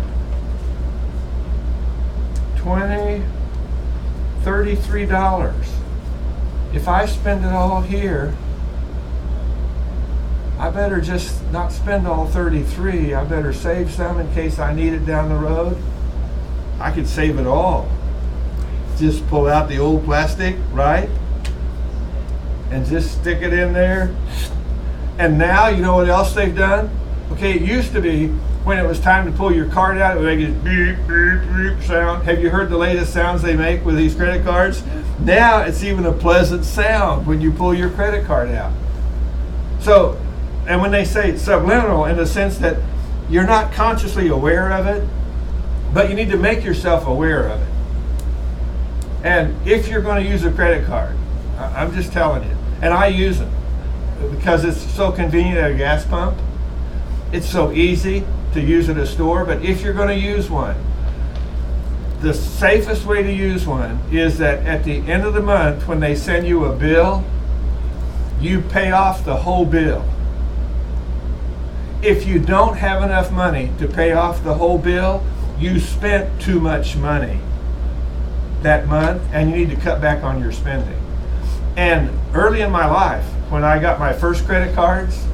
$33. If I spend it all here, I better just not spend all 33. I better save some in case I need it down the road. I could save it all. Just pull out the old plastic, right? And just stick it in there. And now, you know what else they've done? Okay, it used to be when it was time to pull your card out, it would make this beep, beep, beep sound. Have you heard the latest sounds they make with these credit cards? Now it's even a pleasant sound when you pull your credit card out. So, and when they say it's subliminal, in the sense that you're not consciously aware of it, but you need to make yourself aware of it. And if you're going to use a credit card, I'm just telling you, and I use them because it's so convenient at a gas pump. It's so easy to use at a store, but if you're going to use one, the safest way to use one is that at the end of the month, when they send you a bill, you pay off the whole bill. If you don't have enough money to pay off the whole bill, you spent too much money that month and you need to cut back on your spending. And early in my life, when I got my first credit cards,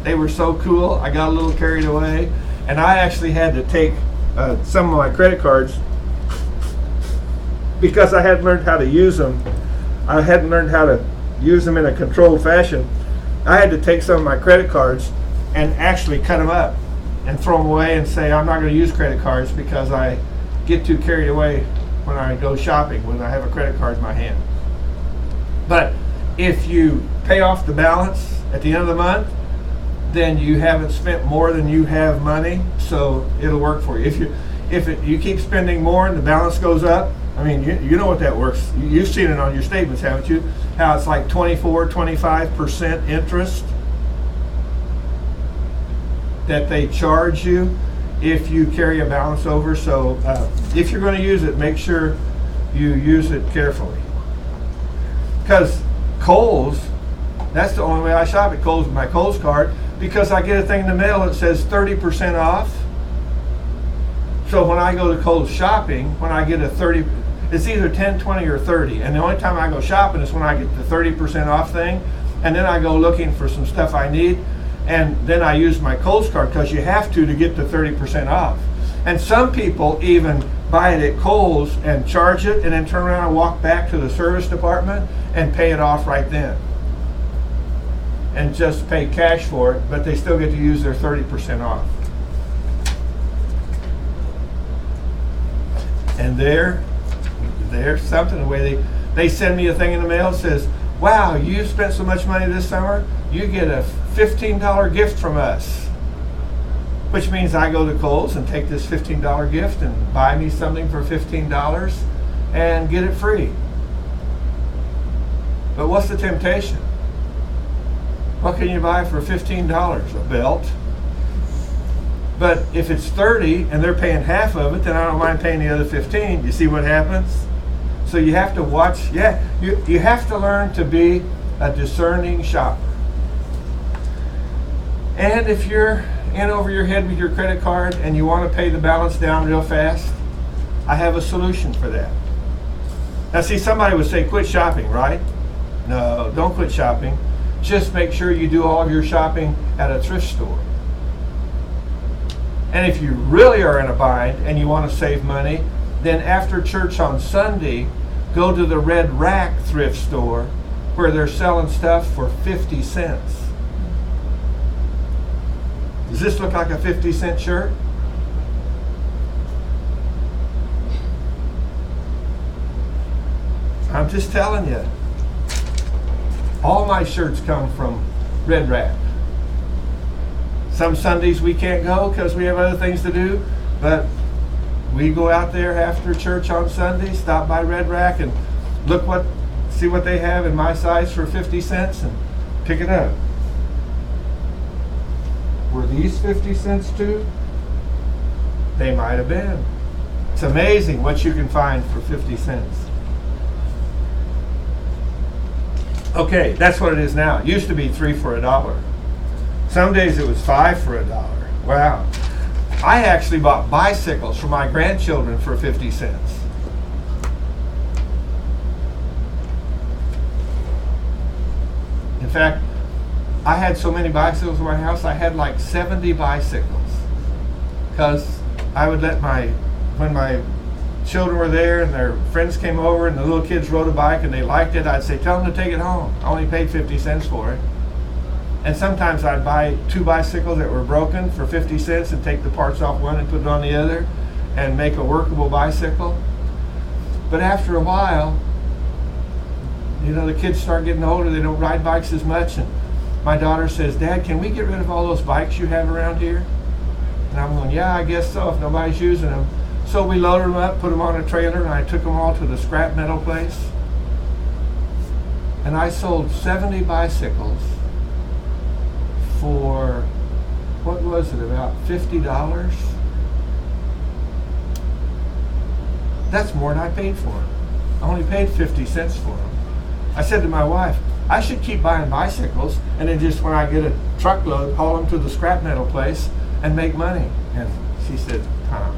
they were so cool, I got a little carried away, and I actually had to take some of my credit cards because I hadn't learned how to use them. I hadn't learned how to use them in a controlled fashion. I had to take some of my credit cards and actually cut them up and throw them away and say, I'm not going to use credit cards because I get too carried away when I go shopping, when I have a credit card in my hand. But if you pay off the balance at the end of the month, then you haven't spent more than you have money, so it'll work for you. If you keep spending more and the balance goes up, I mean, you know what that works. You've seen it on your statements, haven't you? How it's like 24, 25% interest that they charge you if you carry a balance over. So if you're going to use it, make sure you use it carefully. Because Kohl's, that's the only way I shop at Kohl's with my Kohl's card, because I get a thing in the mail that says 30% off. So when I go to Kohl's shopping, when I get a 30, it's either 10, 20, or 30. And the only time I go shopping is when I get the 30% off thing. And then I go looking for some stuff I need. And then I use my Kohl's card because you have to get the 30% off. And some people even buy it at Kohl's and charge it and then turn around and walk back to the service department and pay it off right then. And just pay cash for it, but they still get to use their 30% off. And there's something, the way they send me a thing in the mail that says, wow, you spent so much money this summer, you get a $15 gift from us. Which means I go to Kohl's and take this $15 gift and buy me something for $15 and get it free. But what's the temptation? What can you buy for $15? A belt. But if it's 30 and they're paying half of it, then I don't mind paying the other 15. You see what happens? So you have to watch. Yeah, you have to learn to be a discerning shopper. And if you're in over your head with your credit card and you want to pay the balance down real fast, I have a solution for that. Now see, somebody would say quit shopping, right? No, don't quit shopping. Just make sure you do all of your shopping at a thrift store. And if you really are in a bind and you want to save money, then after church on Sunday, go to the Red Rack thrift store where they're selling stuff for 50 cents. Does this look like a 50-cent shirt? I'm just telling you. All my shirts come from Red Rack. Some Sundays we can't go because we have other things to do, but we go out there after church on Sunday, stop by Red Rack and see what they have in my size for 50 cents and pick it up. Were these 50 cents too? They might have been. It's amazing what you can find for 50 cents. Okay, that's what it is now. It used to be 3 for $1. Some days it was 5 for $1. Wow. I actually bought bicycles for my grandchildren for 50 cents. In fact, I had so many bicycles in my house, I had like 70 bicycles. Because I would let when my children were there and their friends came over and the little kids rode a bike and they liked it, I'd say, tell them to take it home. I only paid 50 cents for it. And sometimes I'd buy 2 bicycles that were broken for 50 cents and take the parts off one and put it on the other and make a workable bicycle. But after a while, the kids start getting older, they don't ride bikes as much, and my daughter says, Dad, can we get rid of all those bikes you have around here? And I'm going, yeah, I guess so if nobody's using them. So we loaded them up, put them on a trailer, and I took them all to the scrap metal place. And I sold 70 bicycles for, what was it, about $50? That's more than I paid for them. I only paid 50 cents for them. I said to my wife, I should keep buying bicycles, and then just when I get a truckload, haul them to the scrap metal place and make money. And she said, Tom,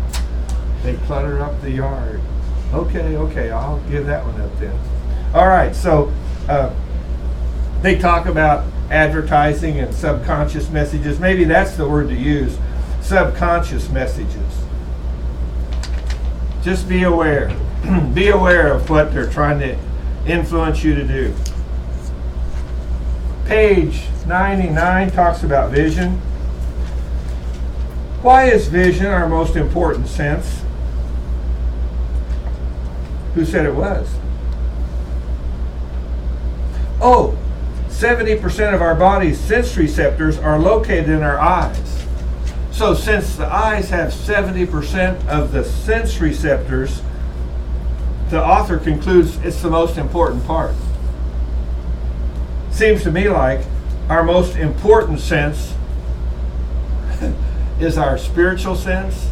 they clutter up the yard. Okay, I'll give that one up then. All right, so they talk about advertising and subconscious messages. Maybe that's the word to use, subconscious messages. Just be aware. Be aware of what they're trying to influence you to do. Page 99 talks about vision. Why is vision our most important sense? Who said it was? Oh, 70% of our body's sense receptors are located in our eyes. So since the eyes have 70% of the sense receptors, the author concludes it's the most important part. Seems to me like our most important sense is our spiritual sense.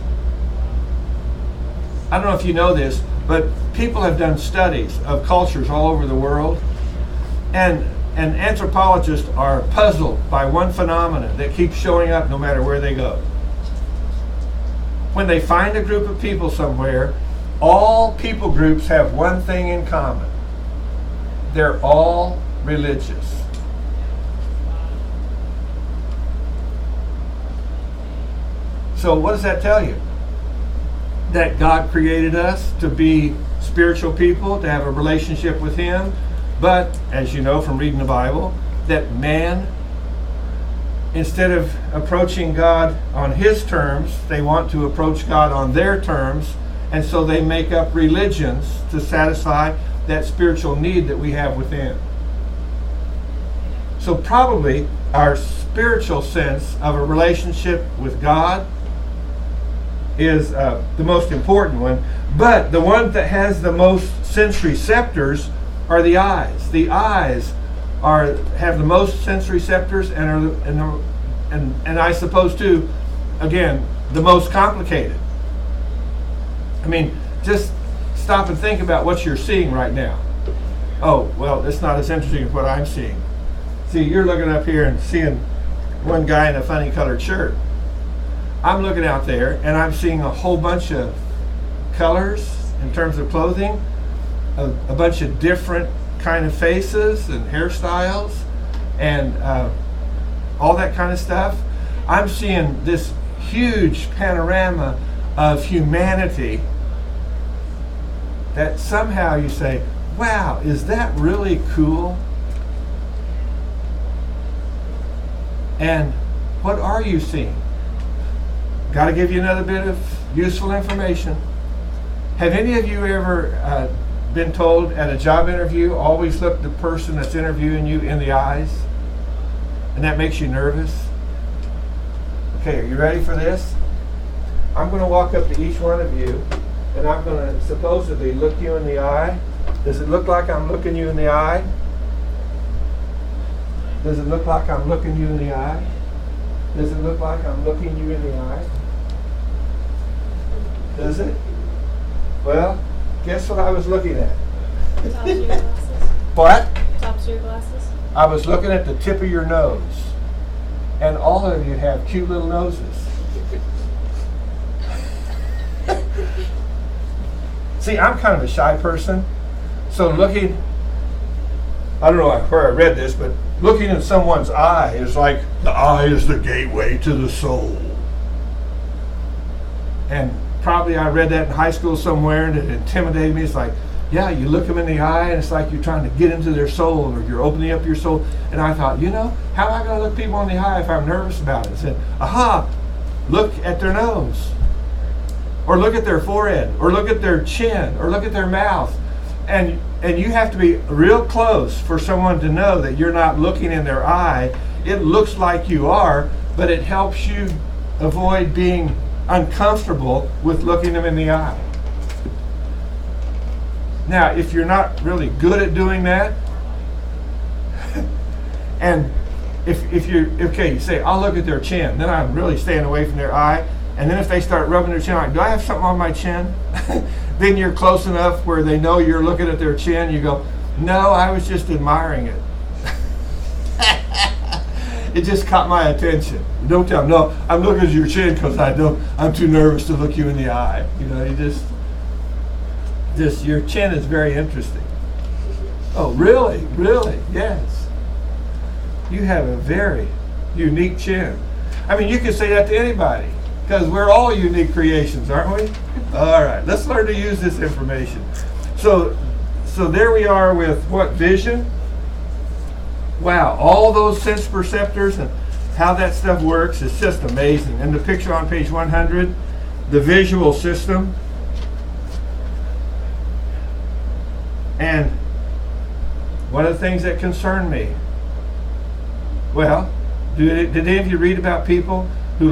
I don't know if you know this, but people have done studies of cultures all over the world, and anthropologists are puzzled by one phenomenon that keeps showing up no matter where they go. When they find a group of people somewhere, all people groups have one thing in common. They're all religious. So what does that tell you? That God created us to be spiritual people, to have a relationship with Him, but, as you know from reading the Bible, that man, instead of approaching God on His terms, they want to approach God on their terms, and so they make up religions to satisfy that spiritual need that we have within. So probably our spiritual sense of a relationship with God is the most important one, but the one that has the most sense receptors are the eyes. The eyes have the most sense receptors and I suppose too, again, the most complicated. I mean, just stop and think about what you're seeing right now. Oh, well, it's not as interesting as what I'm seeing. See, you're looking up here and seeing one guy in a funny colored shirt. I'm looking out there and I'm seeing a whole bunch of colors in terms of clothing, a bunch of different kind of faces and hairstyles and all that kind of stuff. I'm seeing this huge panorama of humanity that somehow you say, wow, is that really cool? And what are you seeing? Got to give you another bit of useful information. Have any of you ever been told at a job interview, always look the person that's interviewing you in the eyes? And that makes you nervous? Okay, are you ready for this? I'm going to walk up to each one of you, and I'm going to supposedly look you in the eye. Does it look like I'm looking you in the eye? Does it look like I'm looking you in the eye? Does it look like I'm looking you in the eye? Does it? Well, guess what I was looking at? Tops of your glasses. What? Tops of your glasses. I was looking at the tip of your nose. And all of you have cute little noses. See, I'm kind of a shy person. So looking, I don't know where I read this, but looking in someone's eye is like, the eye is the gateway to the soul. And probably I read that in high school somewhere and it intimidated me. It's like, yeah, you look them in the eye and it's like you're trying to get into their soul or you're opening up your soul. And I thought, you know, how am I going to look people in the eye if I'm nervous about it? I said, aha, look at their nose. Or look at their forehead. Or look at their chin. Or look at their mouth. And you have to be real close for someone to know that you're not looking in their eye. It looks like you are, but it helps you avoid being uncomfortable with looking them in the eye. Now, if you're not really good at doing that, and if you're, okay, you say, I'll look at their chin, then I'm really staying away from their eye, and then if they start rubbing their chin, like, do I have something on my chin? Then you're close enough where they know you're looking at their chin, you go, no, I was just admiring it. It just caught my attention. You don't tell them, no, I'm looking at your chin because I'm too nervous to look you in the eye. You know, you just your chin is very interesting. Oh, really? Really? Yes. You have a very unique chin. I mean, you can say that to anybody because we're all unique creations, aren't we? All right, let's learn to use this information. So there we are with what? Vision. Wow, all those sense perceptors and how that stuff works is just amazing. And the picture on page 100, the visual system. And one of the things that concern me, well, did any of you read about people who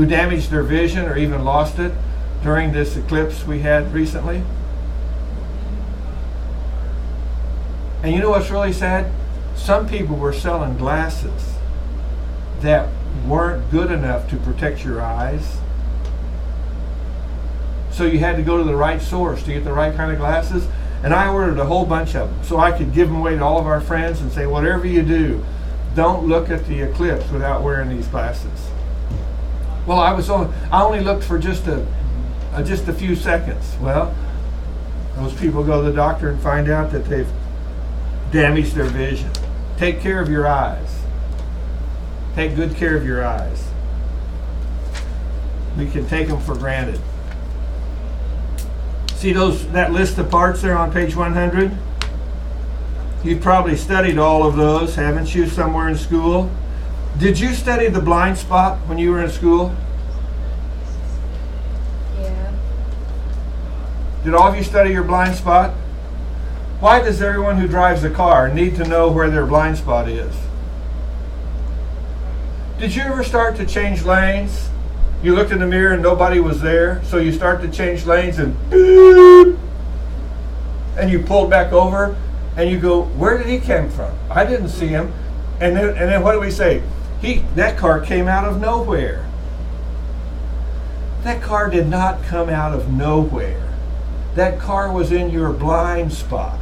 damaged their vision or even lost it during this eclipse we had recently? And you know what's really sad? Some people were selling glasses that weren't good enough to protect your eyes. So you had to go to the right source to get the right kind of glasses. And I ordered a whole bunch of them so I could give them away to all of our friends and say, whatever you do, don't look at the eclipse without wearing these glasses. Well, I only looked for just a few seconds. Well, those people go to the doctor and find out that they've damaged their vision. Take care of your eyes. Take good care of your eyes. We can take them for granted. See that list of parts there on page 100? You've probably studied all of those, haven't you, somewhere in school? Did you study the blind spot when you were in school? Yeah. Did all of you study your blind spot? Why does everyone who drives a car need to know where their blind spot is? Did you ever start to change lanes? You looked in the mirror and nobody was there, so you start to change lanes and beep, and you pulled back over and you go, where did he come from? I didn't see him. And then what do we say? That car came out of nowhere. That car did not come out of nowhere. That car was in your blind spot.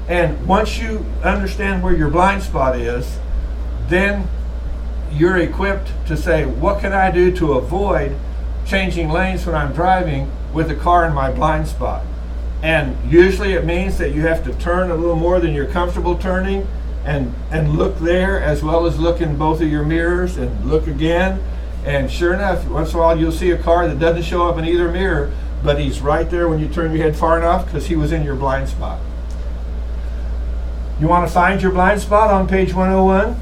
And once you understand where your blind spot is, then you're equipped to say, what can I do to avoid changing lanes when I'm driving with a car in my blind spot? And usually it means that you have to turn a little more than you're comfortable turning and look there as well as look in both of your mirrors and look again. And sure enough, once in a while you'll see a car that doesn't show up in either mirror, but he's right there when you turn your head far enough because he was in your blind spot. You want to find your blind spot on page 101?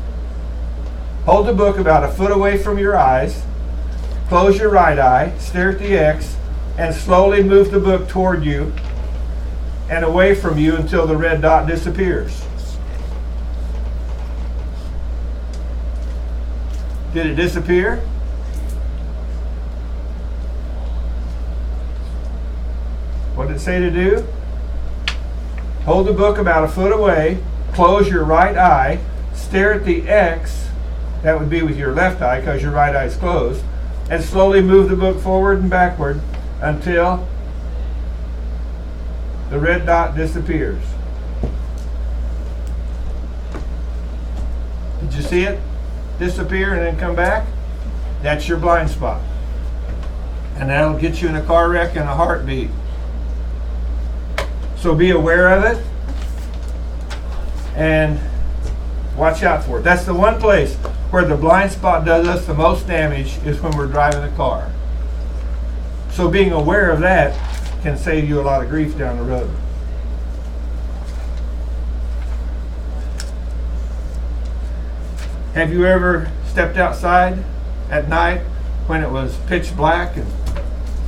Hold the book about a foot away from your eyes, close your right eye, stare at the X, and slowly move the book toward you and away from you until the red dot disappears. Did it disappear? What did it say to do? Hold the book about a foot away, close your right eye, stare at the X, that would be with your left eye because your right eye is closed, and slowly move the book forward and backward until the red dot disappears. Did you see it disappear and then come back? That's your blind spot. And that'll get you in a car wreck in a heartbeat. So be aware of it and watch out for it. That's the one place where the blind spot does us the most damage is when we're driving a car. So being aware of that can save you a lot of grief down the road. Have you ever stepped outside at night when it was pitch black and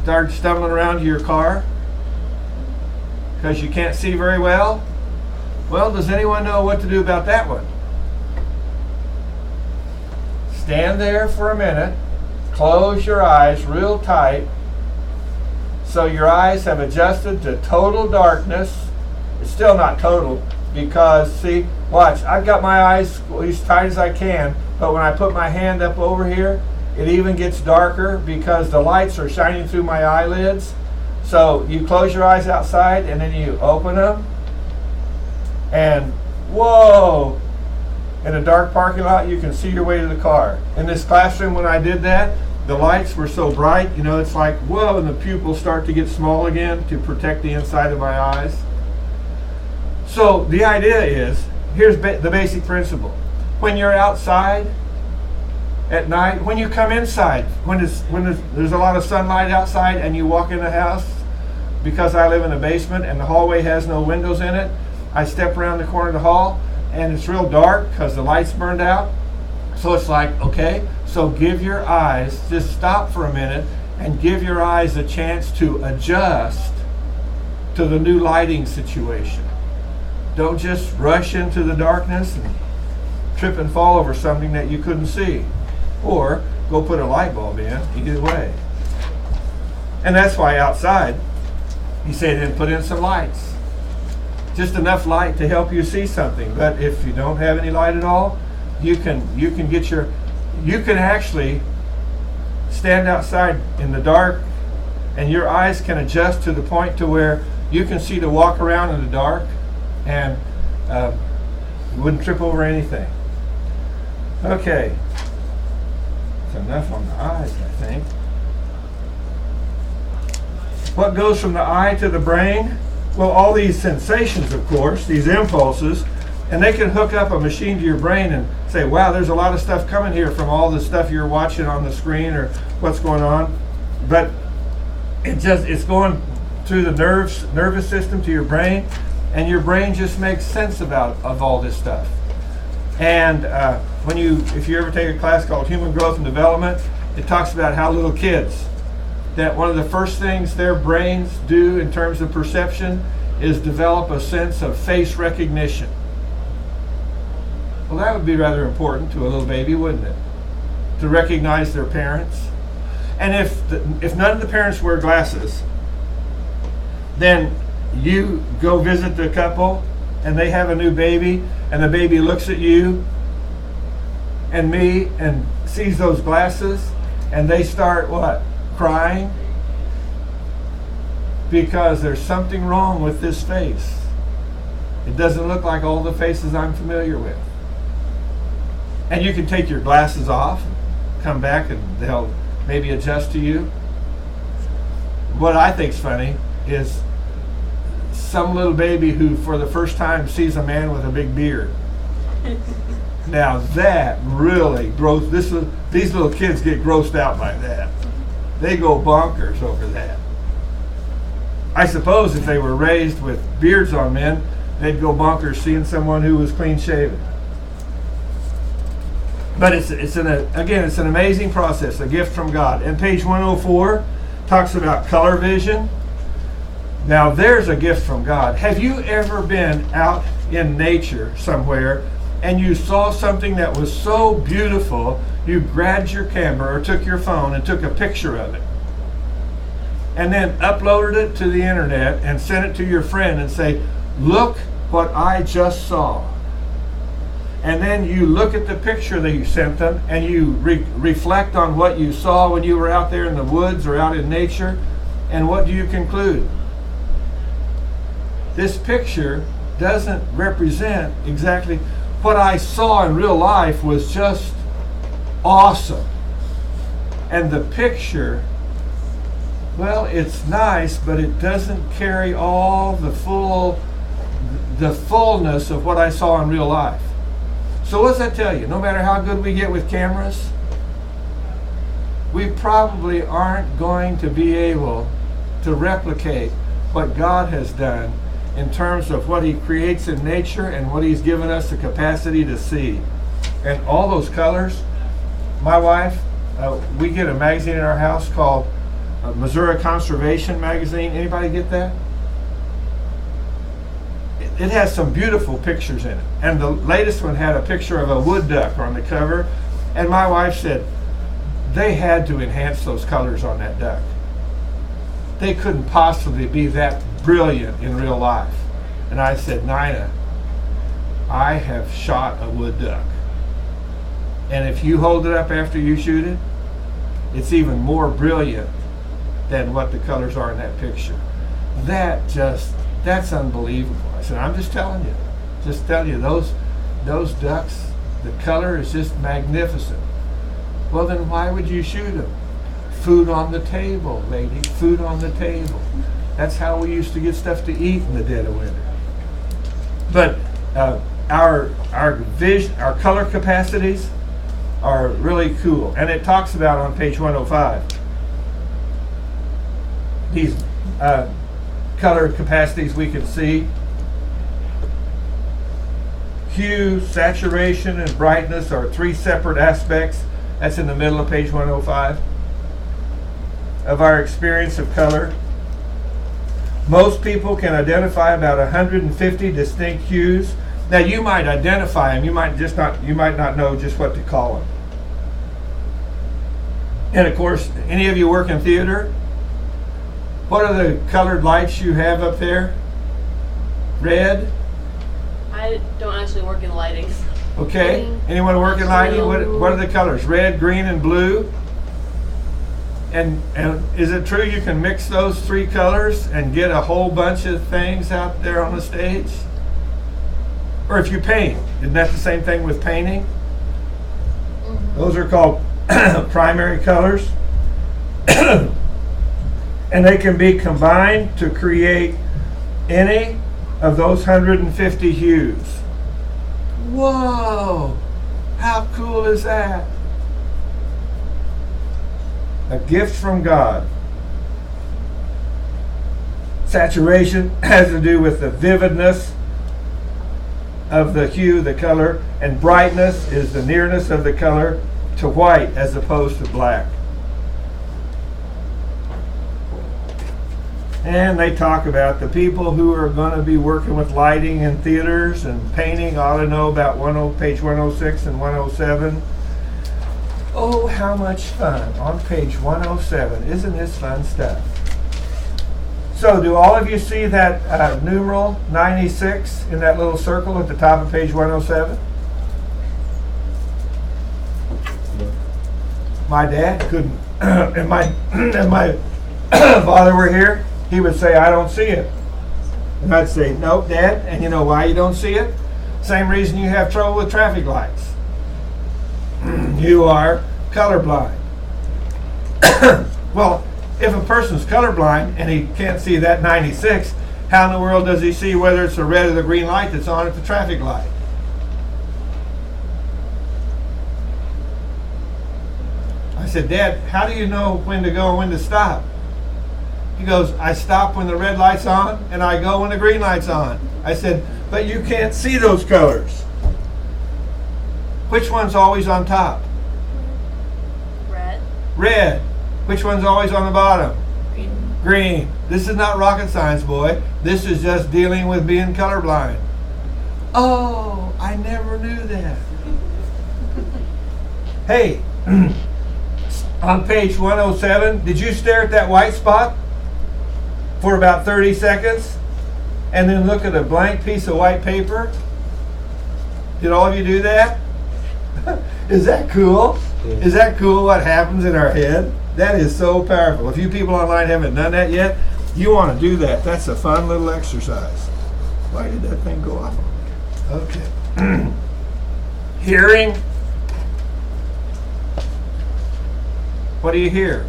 started stumbling around to your car because you can't see very well? Well, does anyone know what to do about that one? stand there for a minute, close your eyes real tight so your eyes have adjusted to total darkness. It's still not total because, see, watch, I've got my eyes as tight as I can, but when I put my hand up over here, it even gets darker because the lights are shining through my eyelids. So you close your eyes outside and then you open them, and whoa, in a dark parking lot you can see your way to the car. In this classroom when I did that, the lights were so bright, you know, it's like, whoa, and the pupils start to get small again to protect the inside of my eyes. So the idea is, here's the basic principle. When you're outside at night, when you come inside, when there's a lot of sunlight outside and you walk in the house, because I live in a basement and the hallway has no windows in it, I step around the corner of the hall and it's real dark because the lights burned out. So it's like, okay, so give your eyes, just stop for a minute and give your eyes a chance to adjust to the new lighting situation. Don't just rush into the darkness and trip and fall over something that you couldn't see. Or go put a light bulb in, either way. And that's why outside, he said, then put in some lights. Just enough light to help you see something. But if you don't have any light at all, you can actually stand outside in the dark and your eyes can adjust to the point to where you can see to walk around in the dark and you wouldn't trip over anything. Okay, that's enough on the eyes, I think. What goes from the eye to the brain? Well, all these sensations, of course, these impulses, and they can hook up a machine to your brain and say, wow, there's a lot of stuff coming here from all the stuff you're watching on the screen or what's going on. But it's going through the nervous system to your brain, and your brain just makes sense of all this stuff. And if you ever take a class called Human Growth and Development, it talks about how little kids, that one of the first things their brains do in terms of perception is develop a sense of face recognition. Well, that would be rather important to a little baby, wouldn't it? To recognize their parents. And if none of the parents wear glasses, then you go visit the couple and they have a new baby and the baby looks at you and me and sees those glasses and they start what? Crying because there's something wrong with this face. It doesn't look like all the faces I'm familiar with. And you can take your glasses off, come back, and they'll maybe adjust to you. What I think's funny is some little baby who for the first time sees a man with a big beard. Now that really these little kids get grossed out by that. They go bonkers over that. I suppose if they were raised with beards on men, they'd go bonkers seeing someone who was clean shaven. But it's an amazing process, a gift from God. And page 104 talks about color vision. Now there's a gift from God. Have you ever been out in nature somewhere and you saw something that was so beautiful, you grabbed your camera or took your phone and took a picture of it and then uploaded it to the internet and sent it to your friend and say, look what I just saw. And then you look at the picture that you sent them and you reflect on what you saw when you were out there in the woods or out in nature, and what do you conclude? This picture doesn't represent exactly what I saw in real life. Was just awesome. And the picture, well, it's nice, but it doesn't carry all the fullness of what I saw in real life. So what does that tell you? No matter how good we get with cameras, we probably aren't going to be able to replicate what God has done in terms of what He creates in nature and what He's given us the capacity to see. And all those colors. My wife, we get a magazine in our house called Missouri Conservation Magazine. Anybody get that? It has some beautiful pictures in it. And the latest one had a picture of a wood duck on the cover. And my wife said, they had to enhance those colors on that duck. They couldn't possibly be that brilliant in real life. And I said, Nina, I have shot a wood duck. And if you hold it up after you shoot it, it's even more brilliant than what the colors are in that picture. That's unbelievable. I said, I'm just telling you. Just telling you, those ducks, the color is just magnificent. Well, then why would you shoot them? Food on the table, lady. Food on the table. That's how we used to get stuff to eat in the dead of winter. But our vision, our color capacities are really cool, and it talks about on page 105 these color capacities we can see. Hue, saturation, and brightness are three separate aspects. That's in the middle of page 105 of our experience of color. Most people can identify about 150 distinct hues. Now you might identify them, you might not know just what to call them. And of course, any of you work in theater? What are the colored lights you have up there? Red? I don't actually work in lighting. Okay. Green. Anyone work in lighting? What are the colors? Red, green, and blue? And is it true you can mix those three colors and get a whole bunch of things out there on the stage? Or if you paint, isn't that the same thing with painting? Mm-hmm. Those are called primary colors. And they can be combined to create any of those 150 hues. Whoa! How cool is that? A gift from God. Saturation has to do with the vividness of the hue, the color, and brightness is the nearness of the color to white as opposed to black. And they talk about the people who are going to be working with lighting in theaters and painting ought to know about page 106 and 107. Oh, how much fun on page 107. Isn't this fun stuff? So do all of you see that numeral 96 in that little circle at the top of page 107? My dad couldn't, if my father were here, he would say, I don't see it. And I'd say, nope, Dad. And you know why you don't see it? Same reason you have trouble with traffic lights. You are colorblind. Well, if a person's colorblind and he can't see that 96, how in the world does he see whether it's the red or the green light that's on at the traffic light? I said, Dad, how do you know when to go and when to stop? He goes, I stop when the red light's on and I go when the green light's on. I said, but you can't see those colors. Which one's always on top? Red. Red. Which one's always on the bottom? Green. Green. This is not rocket science, boy. This is just dealing with being colorblind. Oh, I never knew that. Hey, on page 107, did you stare at that white spot for about 30 seconds and then look at a blank piece of white paper? Did all of you do that? Is that cool? Yeah. Is that cool what happens in our head? That is so powerful. If you people online haven't done that yet, you want to do that. That's a fun little exercise. Why did that thing go off on me? Okay. Hearing. What do you hear?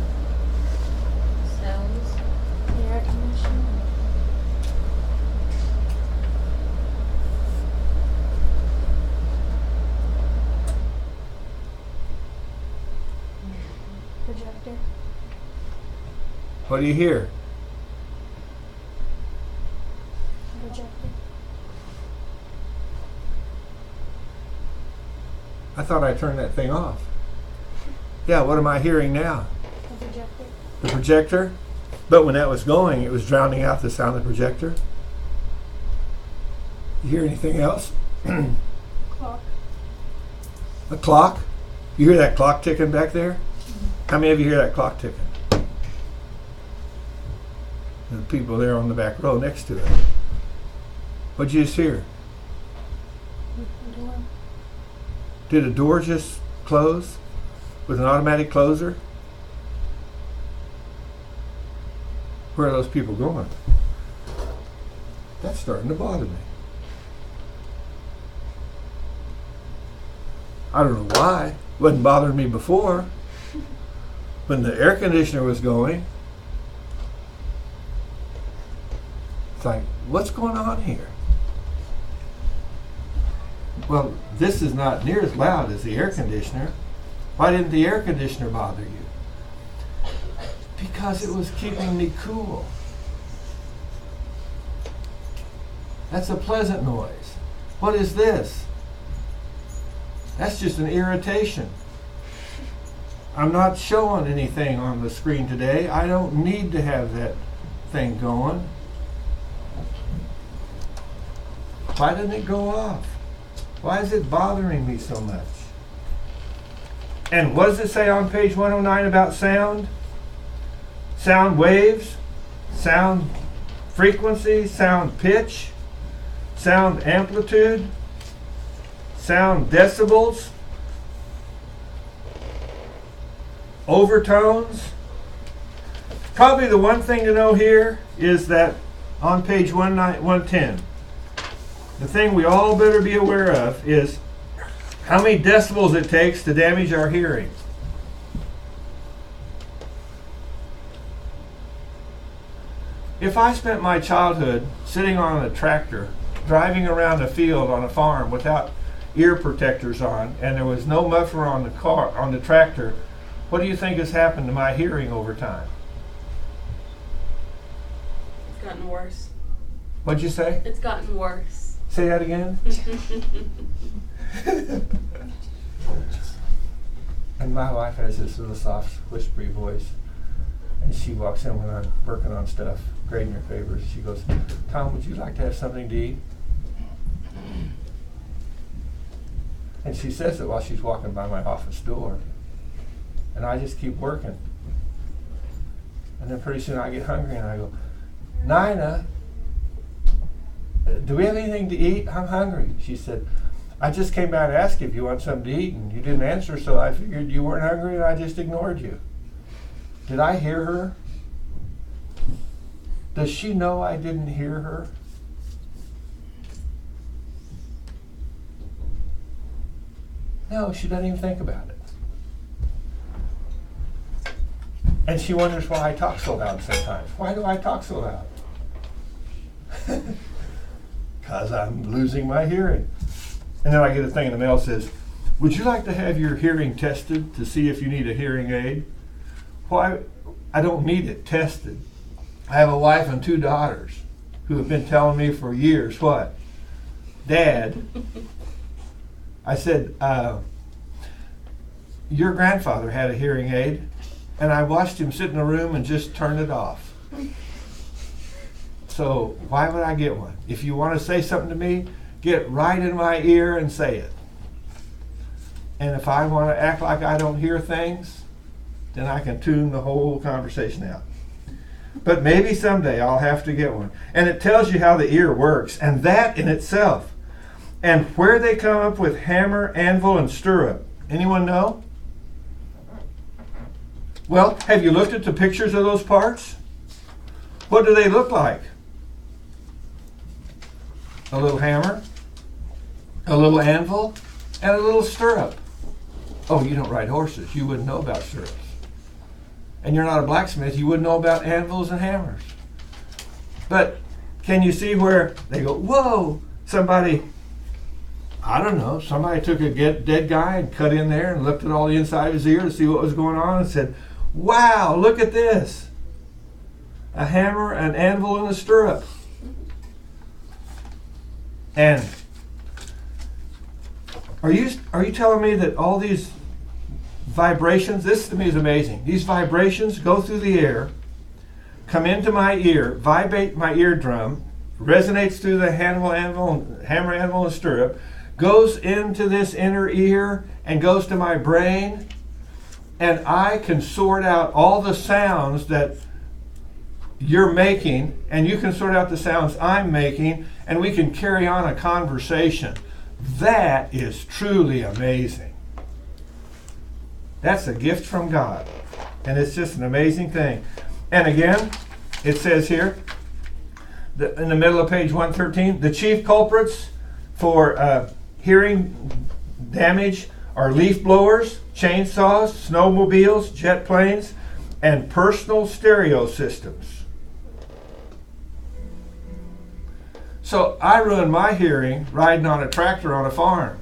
Sounds. Air conditioning. Projector. What do you hear? Projector. I thought I turned that thing off. Yeah, what am I hearing now? A projector. The projector? But when that was going, it was drowning out the sound of the projector. You hear anything else? Clock. A clock? You hear that clock ticking back there? How many of you hear that clock ticking? The people there on the back row next to it. What'd you just hear? Door. Did a door just close with an automatic closer? Where are those people going? That's starting to bother me. I don't know why. It wasn't bothering me before. When the air conditioner was going. It's like, what's going on here? Well, this is not near as loud as the air conditioner. Why didn't the air conditioner bother you? Because it was keeping me cool. That's a pleasant noise. What is this? That's just an irritation. I'm not showing anything on the screen today. I don't need to have that thing going. Why didn't it go off? Why is it bothering me so much? And what does it say on page 109 about sound? Sound waves, sound frequency, sound pitch, sound amplitude, sound decibels, overtones. Probably the one thing to know here is that on page 110, the thing we all better be aware of is how many decibels it takes to damage our hearing. If I spent my childhood sitting on a tractor, driving around a field on a farm without ear protectors on, and there was no muffler on the car, on the tractor, what do you think has happened to my hearing over time? It's gotten worse. What'd you say? It's gotten worse. Say that again. And my wife has this little soft, whispery voice. And she walks in when I'm working on stuff, grading her papers. She goes, "Tom, would you like to have something to eat?" And she says it while she's walking by my office door. And I just keep working. And then pretty soon I get hungry and I go, "Nina, do we have anything to eat? I'm hungry." She said, "I just came out to ask if you want something to eat and you didn't answer, so I figured you weren't hungry and I just ignored you." Did I hear her? Does she know I didn't hear her? No, she doesn't even think about it. And she wonders why I talk so loud sometimes. Why do I talk so loud? Because I'm losing my hearing. And then I get a thing in the mail that says, "Would you like to have your hearing tested to see if you need a hearing aid?" Why? I don't need it tested. I have a wife and 2 daughters who have been telling me for years, what? "Dad," I said, "Your grandfather had a hearing aid, and I watched him sit in a room and just turn it off. So why would I get one? If you want to say something to me, get right in my ear and say it. And if I want to act like I don't hear things, then I can tune the whole conversation out. But maybe someday I'll have to get one." And it tells you how the ear works, and that in itself. And where they come up with hammer, anvil, and stirrup. Anyone know? Well, have you looked at the pictures of those parts? What do they look like? A little hammer, a little anvil, and a little stirrup. Oh, you don't ride horses. You wouldn't know about stirrups. And you're not a blacksmith. You wouldn't know about anvils and hammers. But can you see where they go, "Whoa, somebody," I don't know, somebody took a dead guy and cut in there and looked at all the inside of his ear to see what was going on and said, "Wow, look at this. A hammer, an anvil, and a stirrup." And are you telling me that all these vibrations, this to me is amazing. These vibrations go through the air, come into my ear, vibrate my eardrum, resonates through the hammer, anvil, and stirrup, goes into this inner ear and goes to my brain, and I can sort out all the sounds that you're making, and you can sort out the sounds I'm making, and we can carry on a conversation. That is truly amazing. That's a gift from God, and it's just an amazing thing. And again, it says here, in the middle of page 113, the chief culprits for hearing damage are leaf blowers, chainsaws, snowmobiles, jet planes, and personal stereo systems. So I ruined my hearing riding on a tractor on a farm.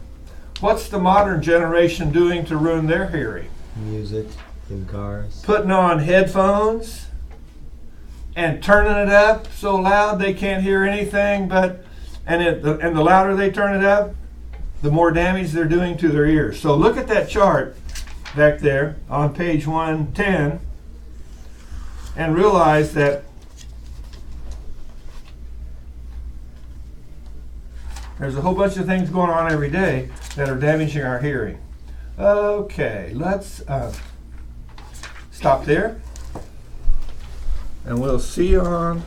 What's the modern generation doing to ruin their hearing? Music in cars. Putting on headphones and turning it up so loud they can't hear anything but, and the louder they turn it up, the more damage they're doing to their ears. So look at that chart back there on page 110 and realize that there's a whole bunch of things going on every day that are damaging our hearing. Okay, let's stop there. And we'll see you on